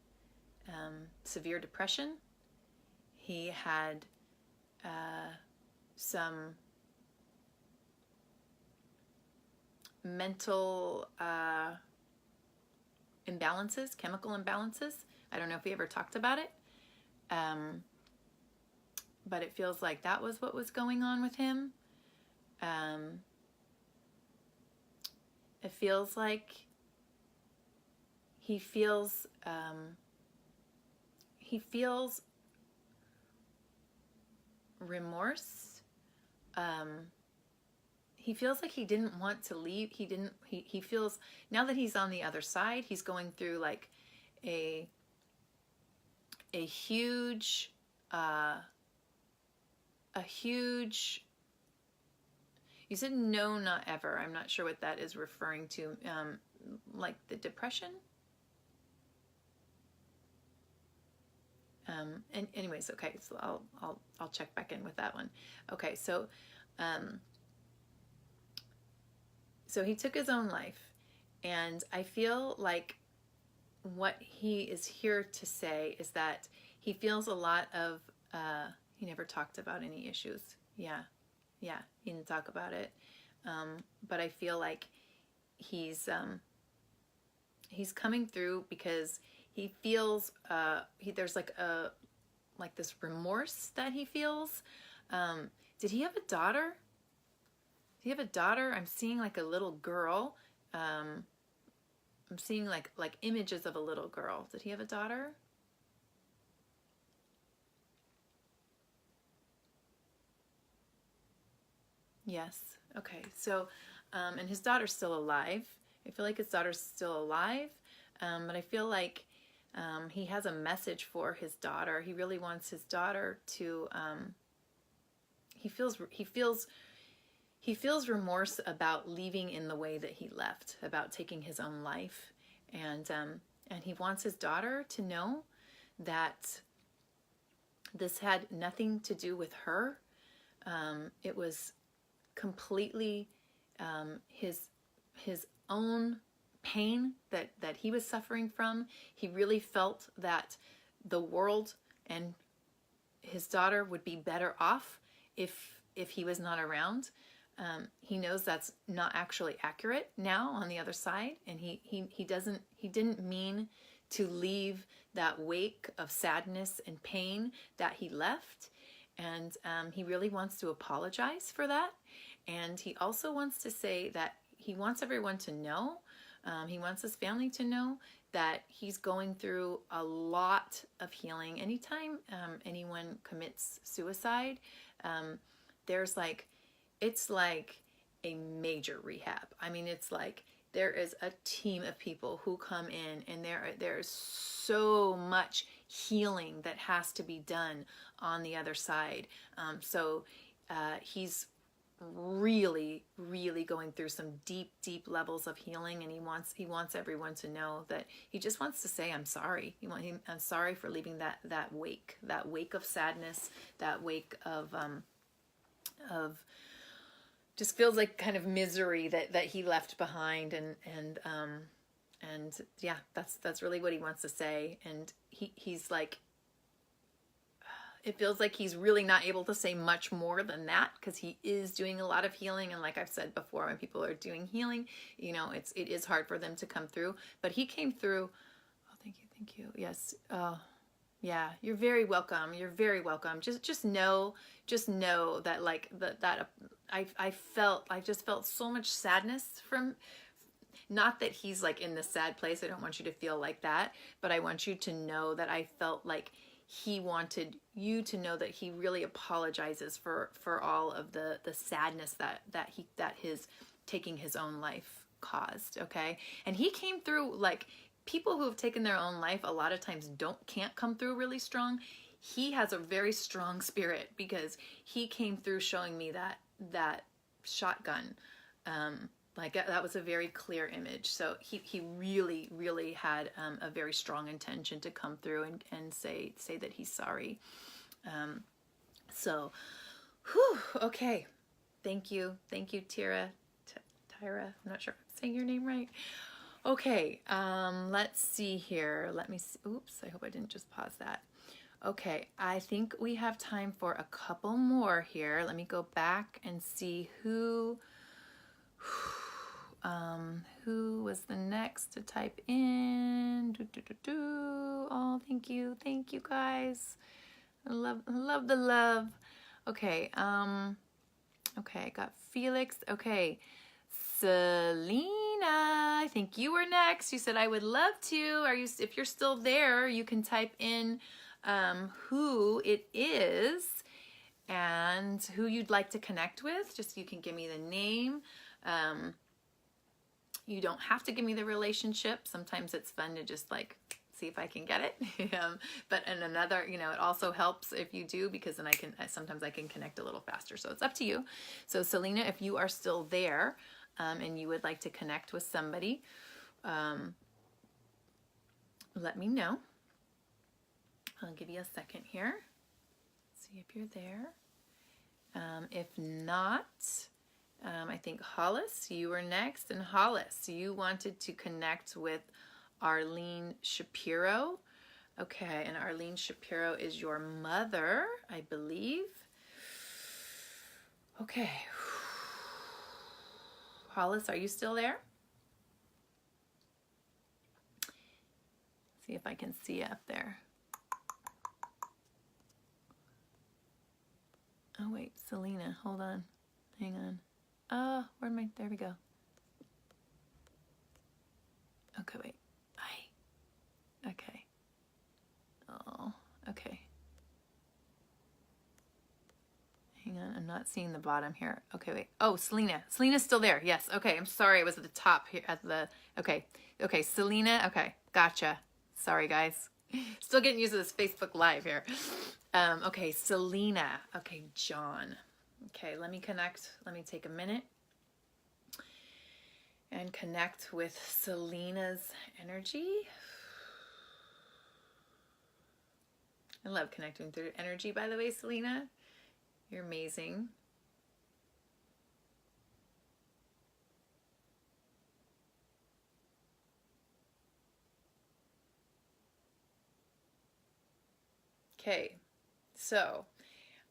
A: severe depression. He had some mental imbalances, chemical imbalances. I don't know if we ever talked about it, but it feels like that was what was going on with him. It feels like he feels remorse. He feels like he didn't want to leave. He feels, now that he's on the other side, he's going through like a huge, you said no, not ever. I'm not sure what that is referring to. Like the depression? And anyways, okay, so I'll check back in with that one. Okay, so so he took his own life, and I feel like what he is here to say is that he feels a lot of he never talked about any issues. Yeah, he didn't talk about it. But I feel like he's coming through because he feels there's like this remorse that he feels. Did he have a daughter? Did he have a daughter? I'm seeing like a little girl. I'm seeing like images of a little girl. Did he have a daughter? Yes. Okay. So, and his daughter's still alive. I feel like his daughter's still alive, but I feel like he has a message for his daughter. He really wants his daughter to. He feels remorse about leaving in the way that he left, about taking his own life, and he wants his daughter to know that this had nothing to do with her. It was completely his own pain that he was suffering from. He really felt that the world and his daughter would be better off if he was not around. He knows that's not actually accurate now on the other side, and he didn't mean to leave that wake of sadness and pain that he left, and he really wants to apologize for that. And he also wants to say that he wants everyone to know, he wants his family to know that he's going through a lot of healing. Anytime anyone commits suicide, there's it's like a major rehab. I mean, it's like there is a team of people who come in, and there's so much healing that has to be done on the other side. So he's really going through some deep levels of healing, and he wants everyone to know that he just wants to say, I'm sorry. I'm sorry for leaving that wake of sadness, that wake of just feels like kind of misery that he left behind, and yeah, that's really what he wants to say. And he's like, it feels like he's really not able to say much more than that, because he is doing a lot of healing. And like I've said before, when people are doing healing, it is hard for them to come through, but he came through. Oh, thank you. Yes. Yeah, you're very welcome. You're very welcome. Just know that I just felt so much sadness from, not that he's like in this sad place. I don't want you to feel like that, but I want you to know that I felt like he wanted you to know that he really apologizes for all of the sadness that his taking his own life caused. Okay. And he came through, like, people who have taken their own life a lot of times can't come through really strong. He has a very strong spirit, because he came through showing me that shotgun. That was a very clear image. So he really had a very strong intention to come through and say that he's sorry. So, whew, okay. Thank you, Tyra. I'm not sure if I'm saying your name right. Okay, let's see here. Let me see. Oops, I hope I didn't just pause that. Okay, I think we have time for a couple more here. Let me go back and see who was the next to type in. Oh, thank you guys. I love the love. Okay, okay, I got Felix. Okay, Selena, I think you were next. You said, I would love to. If you're still there, you can type in who it is and who you'd like to connect with. Just, you can give me the name. You don't have to give me the relationship. Sometimes it's fun to just see if I can get it. But in another, it also helps if you do, because then sometimes I can connect a little faster. So it's up to you. So Selena, if you are still there, and you would like to connect with somebody, let me know. I'll give you a second here. See if you're there. If not, I think Hollis, you were next. And Hollis, you wanted to connect with Arlene Shapiro. Okay, and Arlene Shapiro is your mother, I believe. Okay. Hollis, are you still there? See if I can see you up there. Oh wait, Selena, hold on. Hang on. Oh, where am I? There we go. Okay, wait. Okay. Oh, okay. Hang on, I'm not seeing the bottom here. Okay, wait. Oh, Selena. Selena's still there. Yes. Okay, I'm sorry. It was at the top here at the, okay. Okay, Selena. Okay, gotcha. Sorry, guys. Still getting used to this Facebook Live here. Okay, Selena. Okay, John. Okay, let me connect. Let me take a minute and connect with Selena's energy. I love connecting through energy, by the way, Selena. You're amazing. Okay, so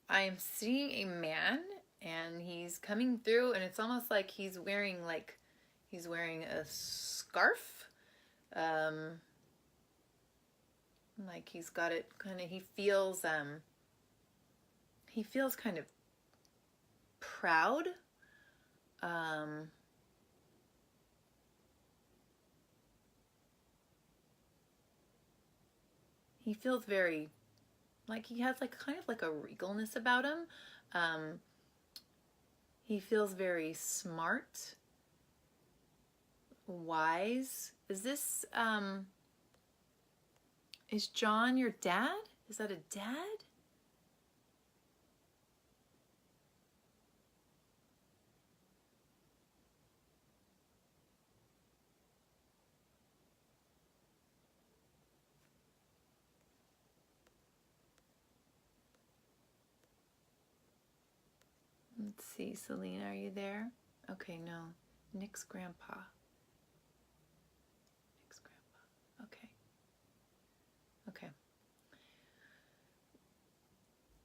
A: I'm seeing a man and he's coming through and it's almost like he's wearing a scarf. Like he's got it kind of, he feels kind of proud. He feels very, like he has like kind of like a regalness about him. He feels very smart, wise. Is this, is John your dad? Is that a dad? Let's see, Selena, are you there? Okay, no. Nick's grandpa. Nick's grandpa. Okay. Okay.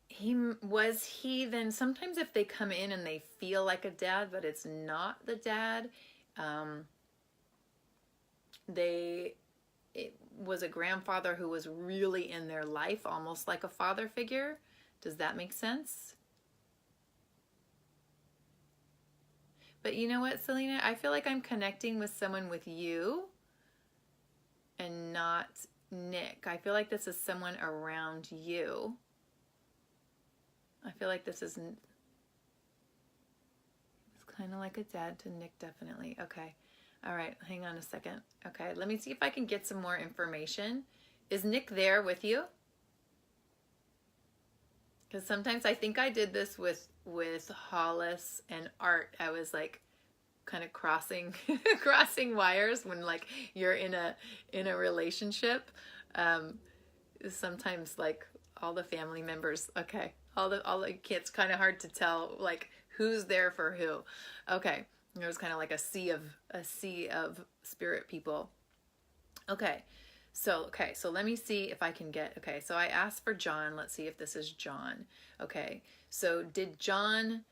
A: He then, sometimes if they come in and they feel like a dad, but it's not the dad, it was a grandfather who was really in their life, almost like a father figure. Does that make sense? But you know what, Selena? I feel like I'm connecting with someone with you and not Nick. I feel like this is someone around you. I feel like this is, it's kind of like a dad to Nick, definitely. Okay. All right. Hang on a second. Okay. Let me see if I can get some more information. Is Nick there with you? Because sometimes I think I did this with Hollis and Art. I was like kind of crossing wires when like you're in a relationship. Sometimes like all the family members. Okay, all the kids. Kind of hard to tell like who's there for who. Okay, there was kind of like a sea of spirit people. Okay. So let me see if I can get, okay, so I asked for John. Let's see if this is John. Okay, so did John,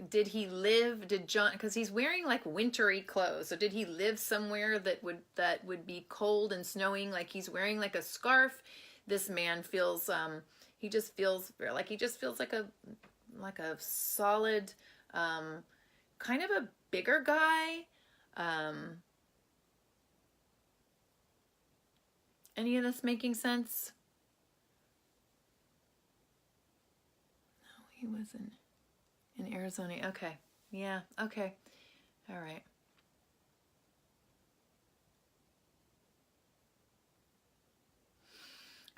A: did John, because he's wearing like wintry clothes, so did he live somewhere that would be cold and snowing, like he's wearing like a scarf? This man feels, he just feels like a solid, kind of a bigger guy. Any of this making sense? No, he wasn't in Arizona. Okay. Yeah. Okay. All right.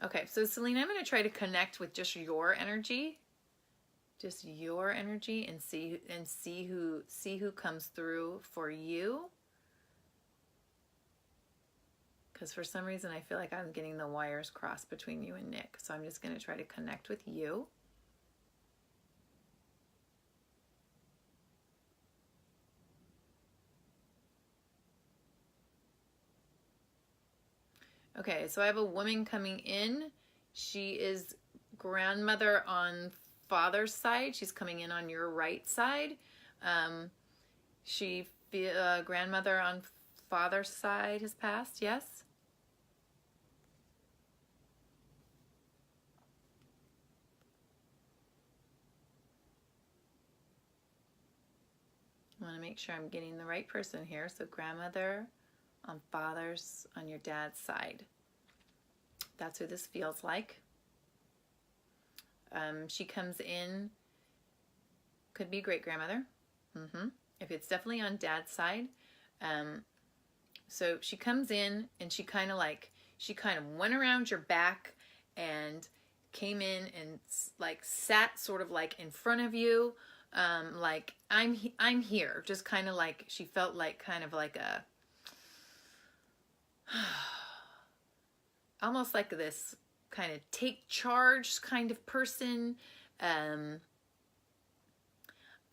A: Okay. So Selena, I'm going to try to connect with just your energy. Just your energy and see who comes through for you. because for some reason I feel like I'm getting the wires crossed between you and Nick. So I'm just going to try to connect with you. Okay, so I have a woman coming in. She is grandmother on father's side. She's coming in on your right side. Grandmother on father's side has passed, yes? I want to make sure I'm getting the right person here. So grandmother on father's, on your dad's side. That's who this feels like. She comes in, could be great grandmother. If it's definitely on dad's side. So she comes in and she kind of went around your back and came in and like sat sort of like in front of you. Like I'm here, just kind of like she felt like kind of like a almost like this kind of take charge kind of person. I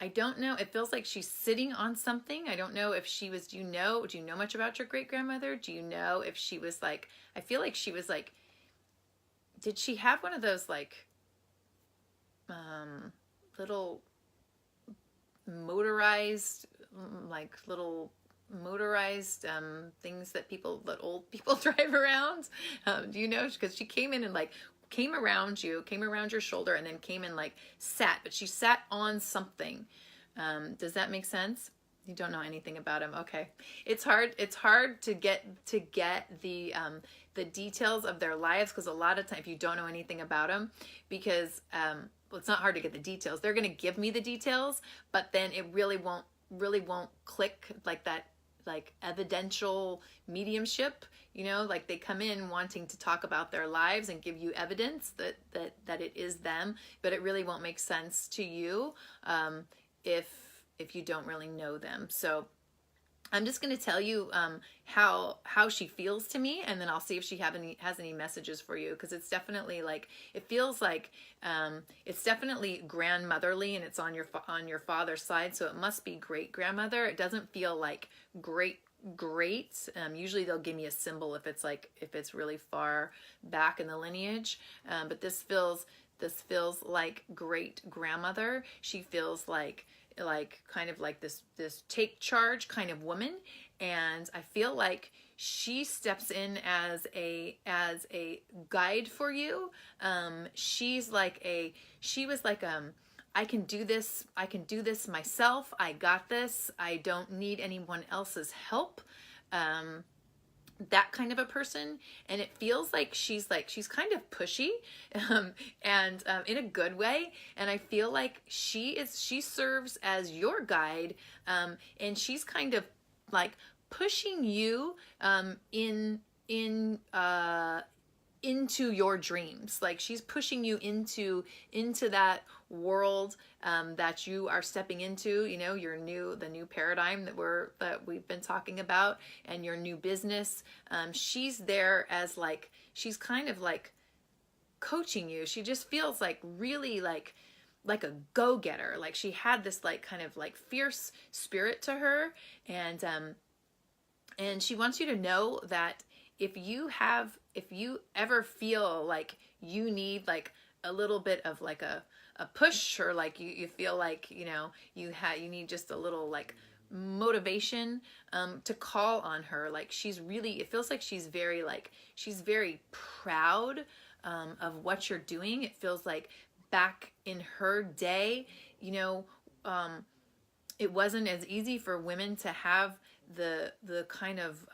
A: don't know. It feels like she's sitting on something. I don't know if she was, do you know much about your great grandmother? Do you know if she was like, I feel like she was like, did she have one of those like little motorized things that old people drive around? Do you know? Because she came in and like came around your shoulder, and then came and like sat, but she sat on something. Does that make sense? You don't know anything about him. Okay. It's hard to get the details of their lives, because a lot of time if you don't know anything about them, because well, it's not hard to get the details. They're going to give me the details, but then it really won't click like that, like evidential mediumship, like they come in wanting to talk about their lives and give you evidence that it is them, but it really won't make sense to you if you don't really know them. So I'm just going to tell you how she feels to me, and then I'll see if she has any messages for you, because it's definitely like, it feels like it's definitely grandmotherly, and it's on your father's side, so it must be great grandmother. It doesn't feel like great. Usually they'll give me a symbol if it's really far back in the lineage, but this feels like great grandmother. She feels like kind of like this take charge kind of woman, and I feel like she steps in as a guide for you. She was like I can do this myself. I got this. I don't need anyone else's help. That kind of a person. And it feels like she's kind of pushy, and in a good way. And I feel like she serves as your guide, and she's kind of like pushing you into your dreams. Like she's pushing you into that world that you are stepping into, the new paradigm that we've been talking about, and your new business. She's there as like, she's kind of like coaching you. She just feels like really like a go-getter. Like she had this like kind of like fierce spirit to her, and she wants you to know that if you ever feel like you need like a little bit of like a push, or like you feel like you need just a little like motivation, to call on her. Like it feels like she's very proud of what you're doing. It feels like back in her day, it wasn't as easy for women to have the kind of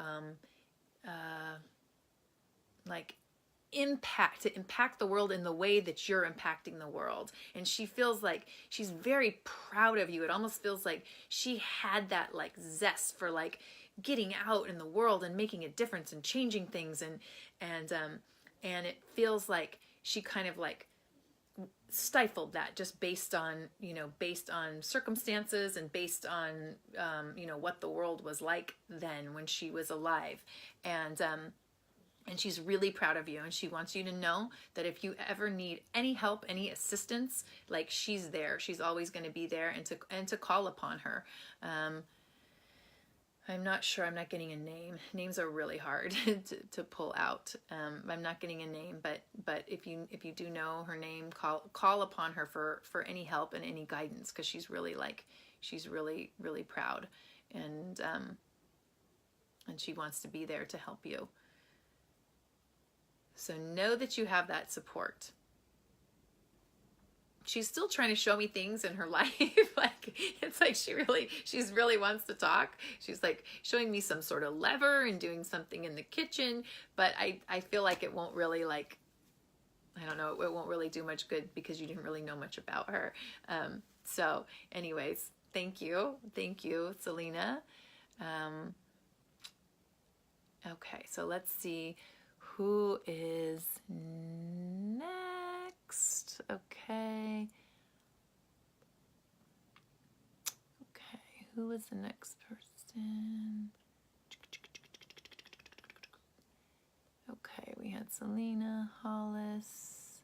A: like impact the world in the way that you're impacting the world. And she feels like she's very proud of you. It almost feels like she had that like zest for like getting out in the world and making a difference and changing things, and it feels like she kind of like stifled that just based on circumstances, and based on what the world was like then when she was alive. And And she's really proud of you, and she wants you to know that if you ever need any help, any assistance, like she's there. She's always going to be there, and to call upon her. I'm not sure. I'm not getting a name. Names are really hard to pull out. I'm not getting a name, but if you do know her name, call upon her for any help and any guidance, because she's really really proud, and she wants to be there to help you. So know that you have that support. She's still trying to show me things in her life. Like, it's like she really wants to talk. She's like showing me some sort of lever and doing something in the kitchen, but I feel like it won't really, like, I don't know, it won't really do much good because you didn't really know much about her. So anyways, thank you, Selena. Okay, so let's see who is next. Okay, who is the next person? Okay, we had Selena, Hollis.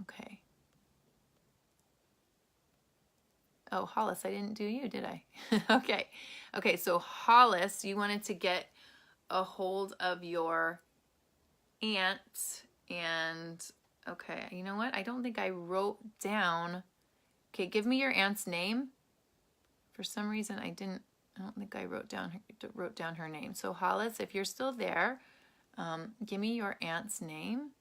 A: Okay. Oh, Hollis, I didn't do you, did I? Okay, so Hollis, you wanted to get a hold of your aunt, and okay, you know what? I don't think I wrote down. Okay, give me your aunt's name. For some reason, I don't think I wrote down her name. So Hollis, if you're still there, give me your aunt's name.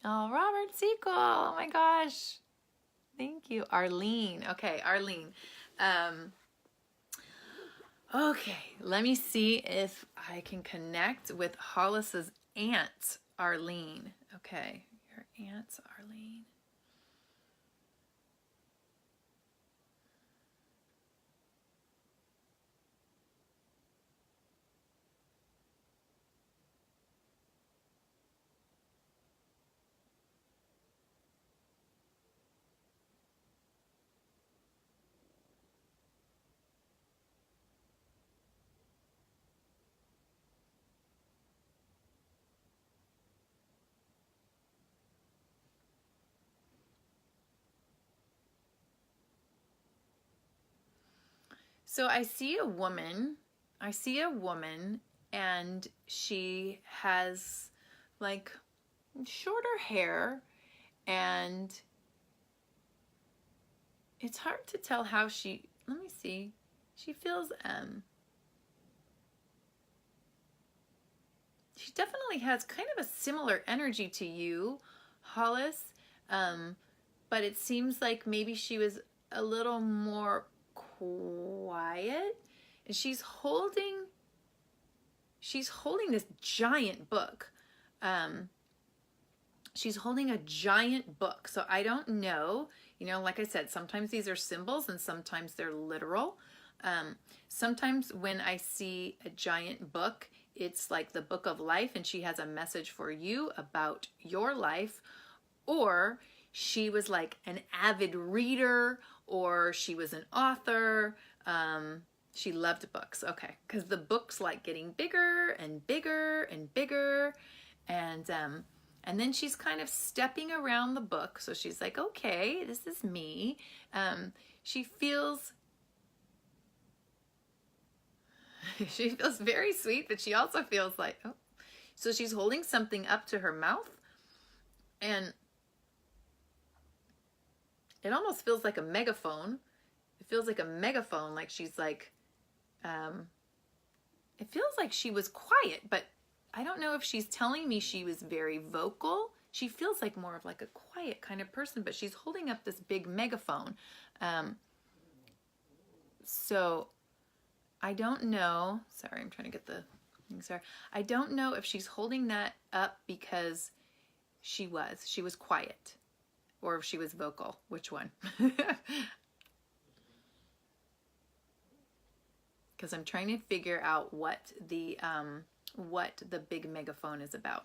A: Oh, Robert Sequel. Oh my gosh. Thank you. Arlene. Okay, Arlene. Okay, let me see if I can connect with Hollis's aunt, Arlene. Okay, your aunt's Arlene. So I see a woman, and she has like shorter hair, and it's hard to tell how let me see. She feels, she definitely has kind of a similar energy to you, Hollis, but it seems like maybe she was a little more quiet, and she's holding this giant book. She's holding a giant book. So I don't know, like I said, sometimes these are symbols and sometimes they're literal. Sometimes when I see a giant book, it's like the book of life, and she has a message for you about your life, or she was like an avid reader, or she was an author. She loved books. Okay, because the book's like getting bigger and bigger and bigger, and then she's kind of stepping around the book. So she's like, okay, this is me. She feels very sweet, but she also feels like, oh, so she's holding something up to her mouth, and it almost feels like a megaphone. It feels like a megaphone, like she's like, it feels like she was quiet, but I don't know if she's telling me she was very vocal. She feels like more of like a quiet kind of person, but she's holding up this big megaphone. So I don't know. Sorry, I'm trying to get the things there. I don't know if she's holding that up because she was quiet, or if she was vocal. Which one? Because I'm trying to figure out what the big megaphone is about.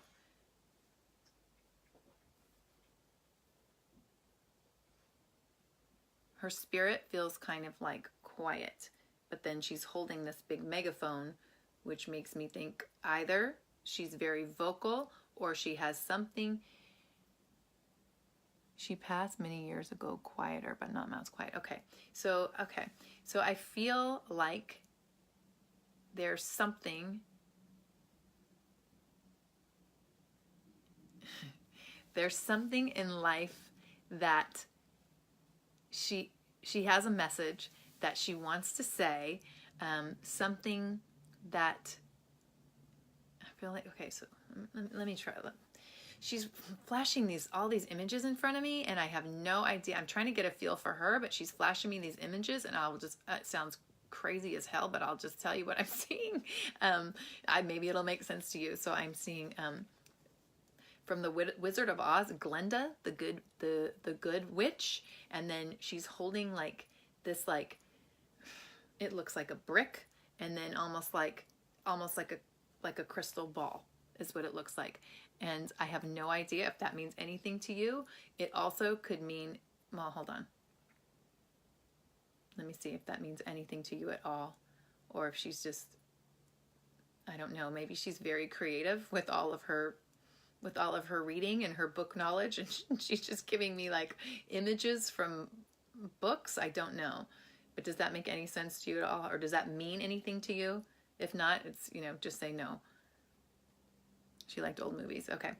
A: her spirit feels kind of like quiet, but then she's holding this big megaphone, which makes me think either she's very vocal or she has something. She passed many years ago, quieter, but not mouse quiet. Okay, so I feel like there's something. There's something in life that she has a message that she wants to say, something that I feel like, okay, so let me try. She's flashing all these images in front of me, and I have no idea. I'm trying to get a feel for her, but she's flashing me these images, and I'll just, it sounds crazy as hell, but I'll just tell you what I'm seeing. Maybe it'll make sense to you. So I'm seeing, from the Wizard of Oz, Glenda, the good witch, and then she's holding like this, like, it looks like a brick, and then almost like a crystal ball is what it looks like. And I have no idea if that means anything to you. It also could mean, well, hold on. Let me see if that means anything to you at all, or if she's just, I don't know, maybe she's very creative with all of her reading and her book knowledge, and she's just giving me like images from books. I don't know. But does that make any sense to you at all? Or does that mean anything to you? If not, it's, just say no. She liked old movies. Okay.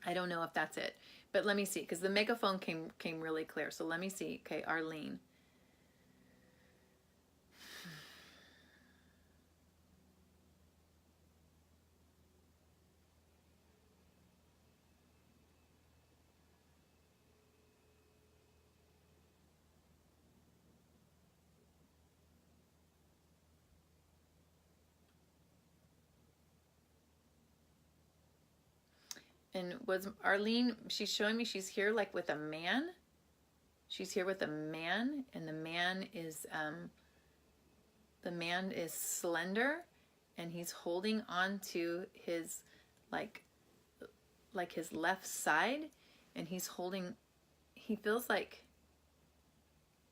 A: I don't know if that's it. But let me see, because the megaphone came really clear. So let me see. Okay, Arlene. And was Arlene, she's showing me she's here like with a man. She's here with a man, and the man is slender, and he's holding on to his like his left side, and he feels like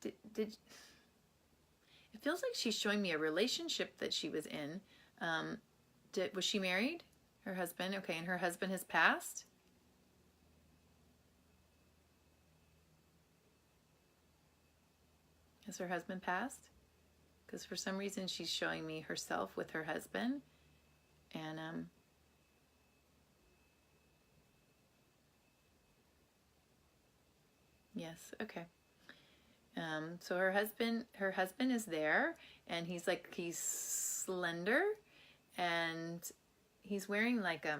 A: it feels like she's showing me a relationship that she was in. Was she married? Her husband, okay, and her husband has passed? Has her husband passed? Because for some reason she's showing me herself with her husband. And yes, okay. So her husband is there, and he's slender, and he's wearing like a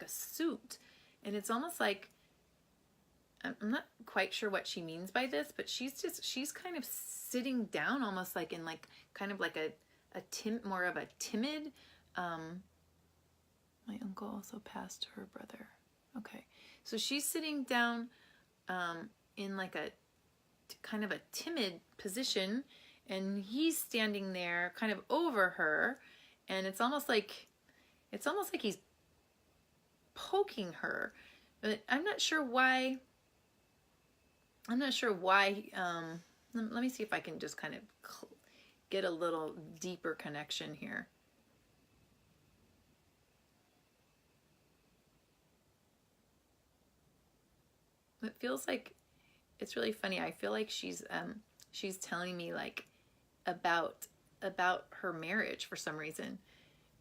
A: suit, and it's almost like, I'm not quite sure what she means by this, but she's kind of sitting down, almost like in like kind of like more of a timid. My uncle also passed her brother. Okay, so she's sitting down in like a kind of a timid position, and he's standing there kind of over her, and it's almost like he's poking her, but I'm not sure why. Let me see if I can just kind of get a little deeper connection here. It feels like, it's really funny. I feel like she's telling me like about her marriage for some reason,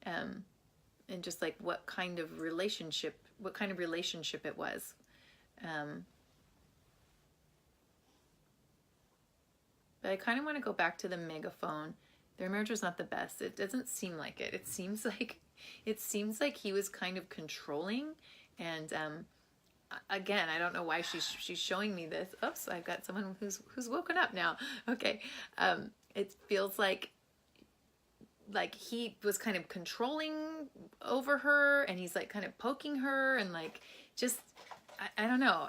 A: and just like what kind of relationship it was. But I kind of want to go back to the megaphone. Their marriage was not the best. It doesn't seem like it. It seems like he was kind of controlling, and again, I don't know why she's showing me this. Oops, I've got someone who's woken up now. Okay, it feels like he was kind of controlling over her, and he's like kind of poking her, and like just I don't know.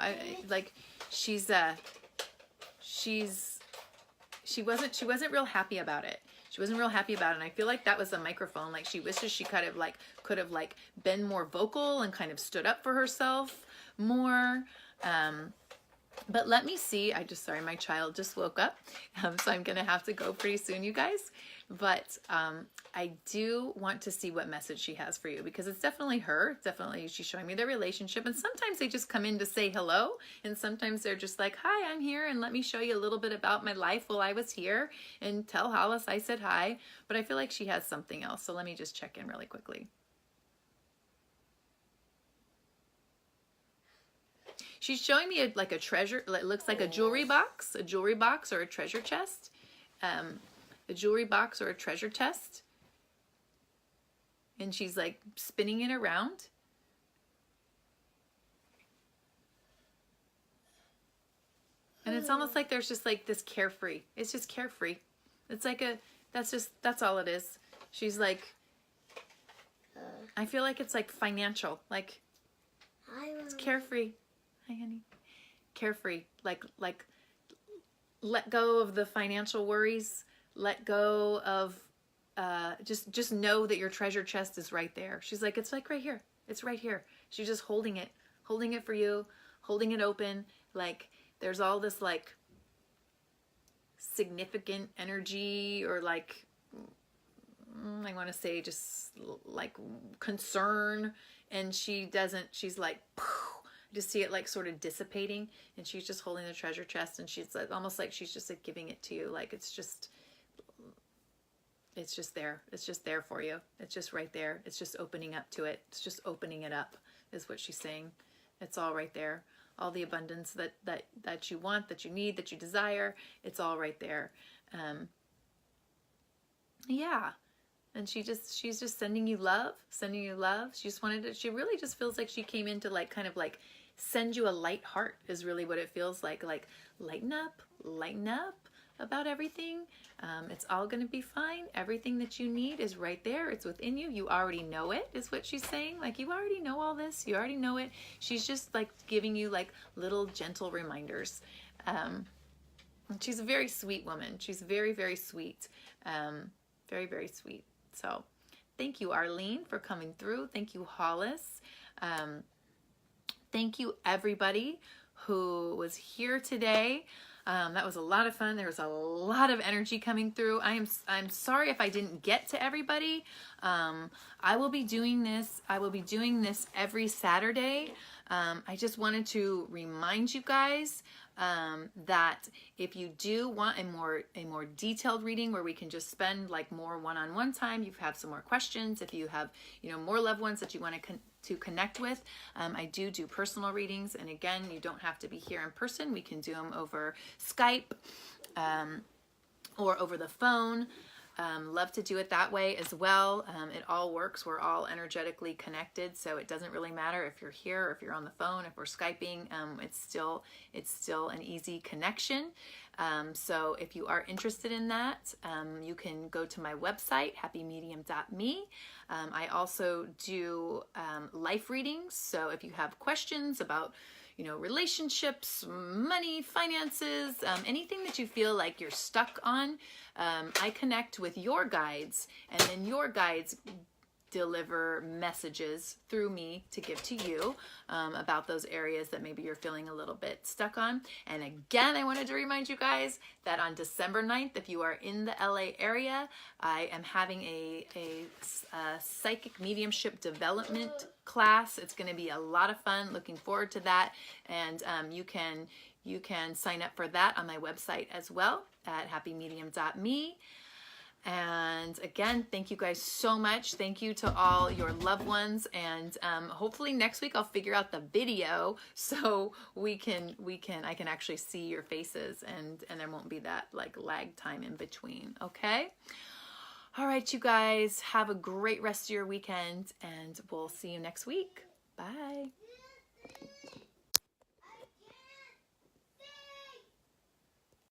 A: She wasn't real happy about it. She wasn't real happy about it, and I feel like that was the microphone. Like she wishes she could have been more vocal and kind of stood up for herself more. But let me see. Sorry, my child just woke up. So I'm going to have to go pretty soon, you guys. But I do want to see what message she has for you, because it's definitely her. Definitely, she's showing me their relationship. And sometimes they just come in to say hello. And sometimes they're just like, hi, I'm here. And let me show you a little bit about my life while I was here. And tell Hollis I said hi. But I feel like she has something else. So let me just check in really quickly. She's showing me like a treasure. It looks like a jewelry box or a treasure chest. A jewelry box or a treasure chest. And she's like spinning it around. And it's almost like there's just like this carefree. It's just carefree. It's like that's all it is. She's like, I feel like it's like financial. Like, it's carefree. Hi, honey. Carefree. Like let go of the financial worries. Let go of, just know that your treasure chest is right there. She's like, it's like right here. It's right here. She's just holding it for you, holding it open. Like there's all this like significant energy, or like, I want to say just like concern. And she's like, just see it like sort of dissipating, and she's just holding the treasure chest, and she's like almost like she's just like giving it to you. Like it's just there. It's just there for you. It's just right there. It's just opening up to it. It's just opening it up is what she's saying. It's all right there. All the abundance that you want, that you need, that you desire, it's all right there. Yeah. And she's just sending you love. She really just feels like she came in to like kind of like send you a light heart is really what it feels like. Like lighten up about everything. It's all going to be fine. Everything that you need is right there. It's within you. You already know it, is what she's saying. Like you already know all this. You already know it. She's just like giving you like little gentle reminders. She's a very sweet woman. She's very, very sweet. Very, very sweet. So thank you, Arlene, for coming through. Thank you, Hollis. Thank you, everybody who was here today. That was a lot of fun. There was a lot of energy coming through. I'm sorry if I didn't get to everybody. I will be doing this every Saturday. I just wanted to remind you guys that if you do want a more detailed reading where we can just spend like more one-on-one time, you have some more questions, if you have more loved ones that you want to connect with, I do personal readings. And again, you don't have to be here in person. We can do them over Skype or over the phone. Love to do it that way as well. It all works. We're all energetically connected, so it doesn't really matter if you're here or if you're on the phone, if we're Skyping. It's still an easy connection. So if you are interested in that, you can go to my website, happymedium.me. I also do life readings. So if you have questions about relationships, money, finances, anything that you feel like you're stuck on, I connect with your guides, and then your guides deliver messages through me to give to you about those areas that maybe you're feeling a little bit stuck on. And again, I wanted to remind you guys that on December 9th, if you are in the LA area, I am having a psychic mediumship development class. It's going to be a lot of fun. Looking forward to that. And you can sign up for that on my website as well at happymedium.me. And again, thank you guys so much. Thank you to all your loved ones. And hopefully next week I'll figure out the video so I can actually see your faces, and there won't be that like lag time in between. Okay. All right, you guys, have a great rest of your weekend, and we'll see you next week. Bye.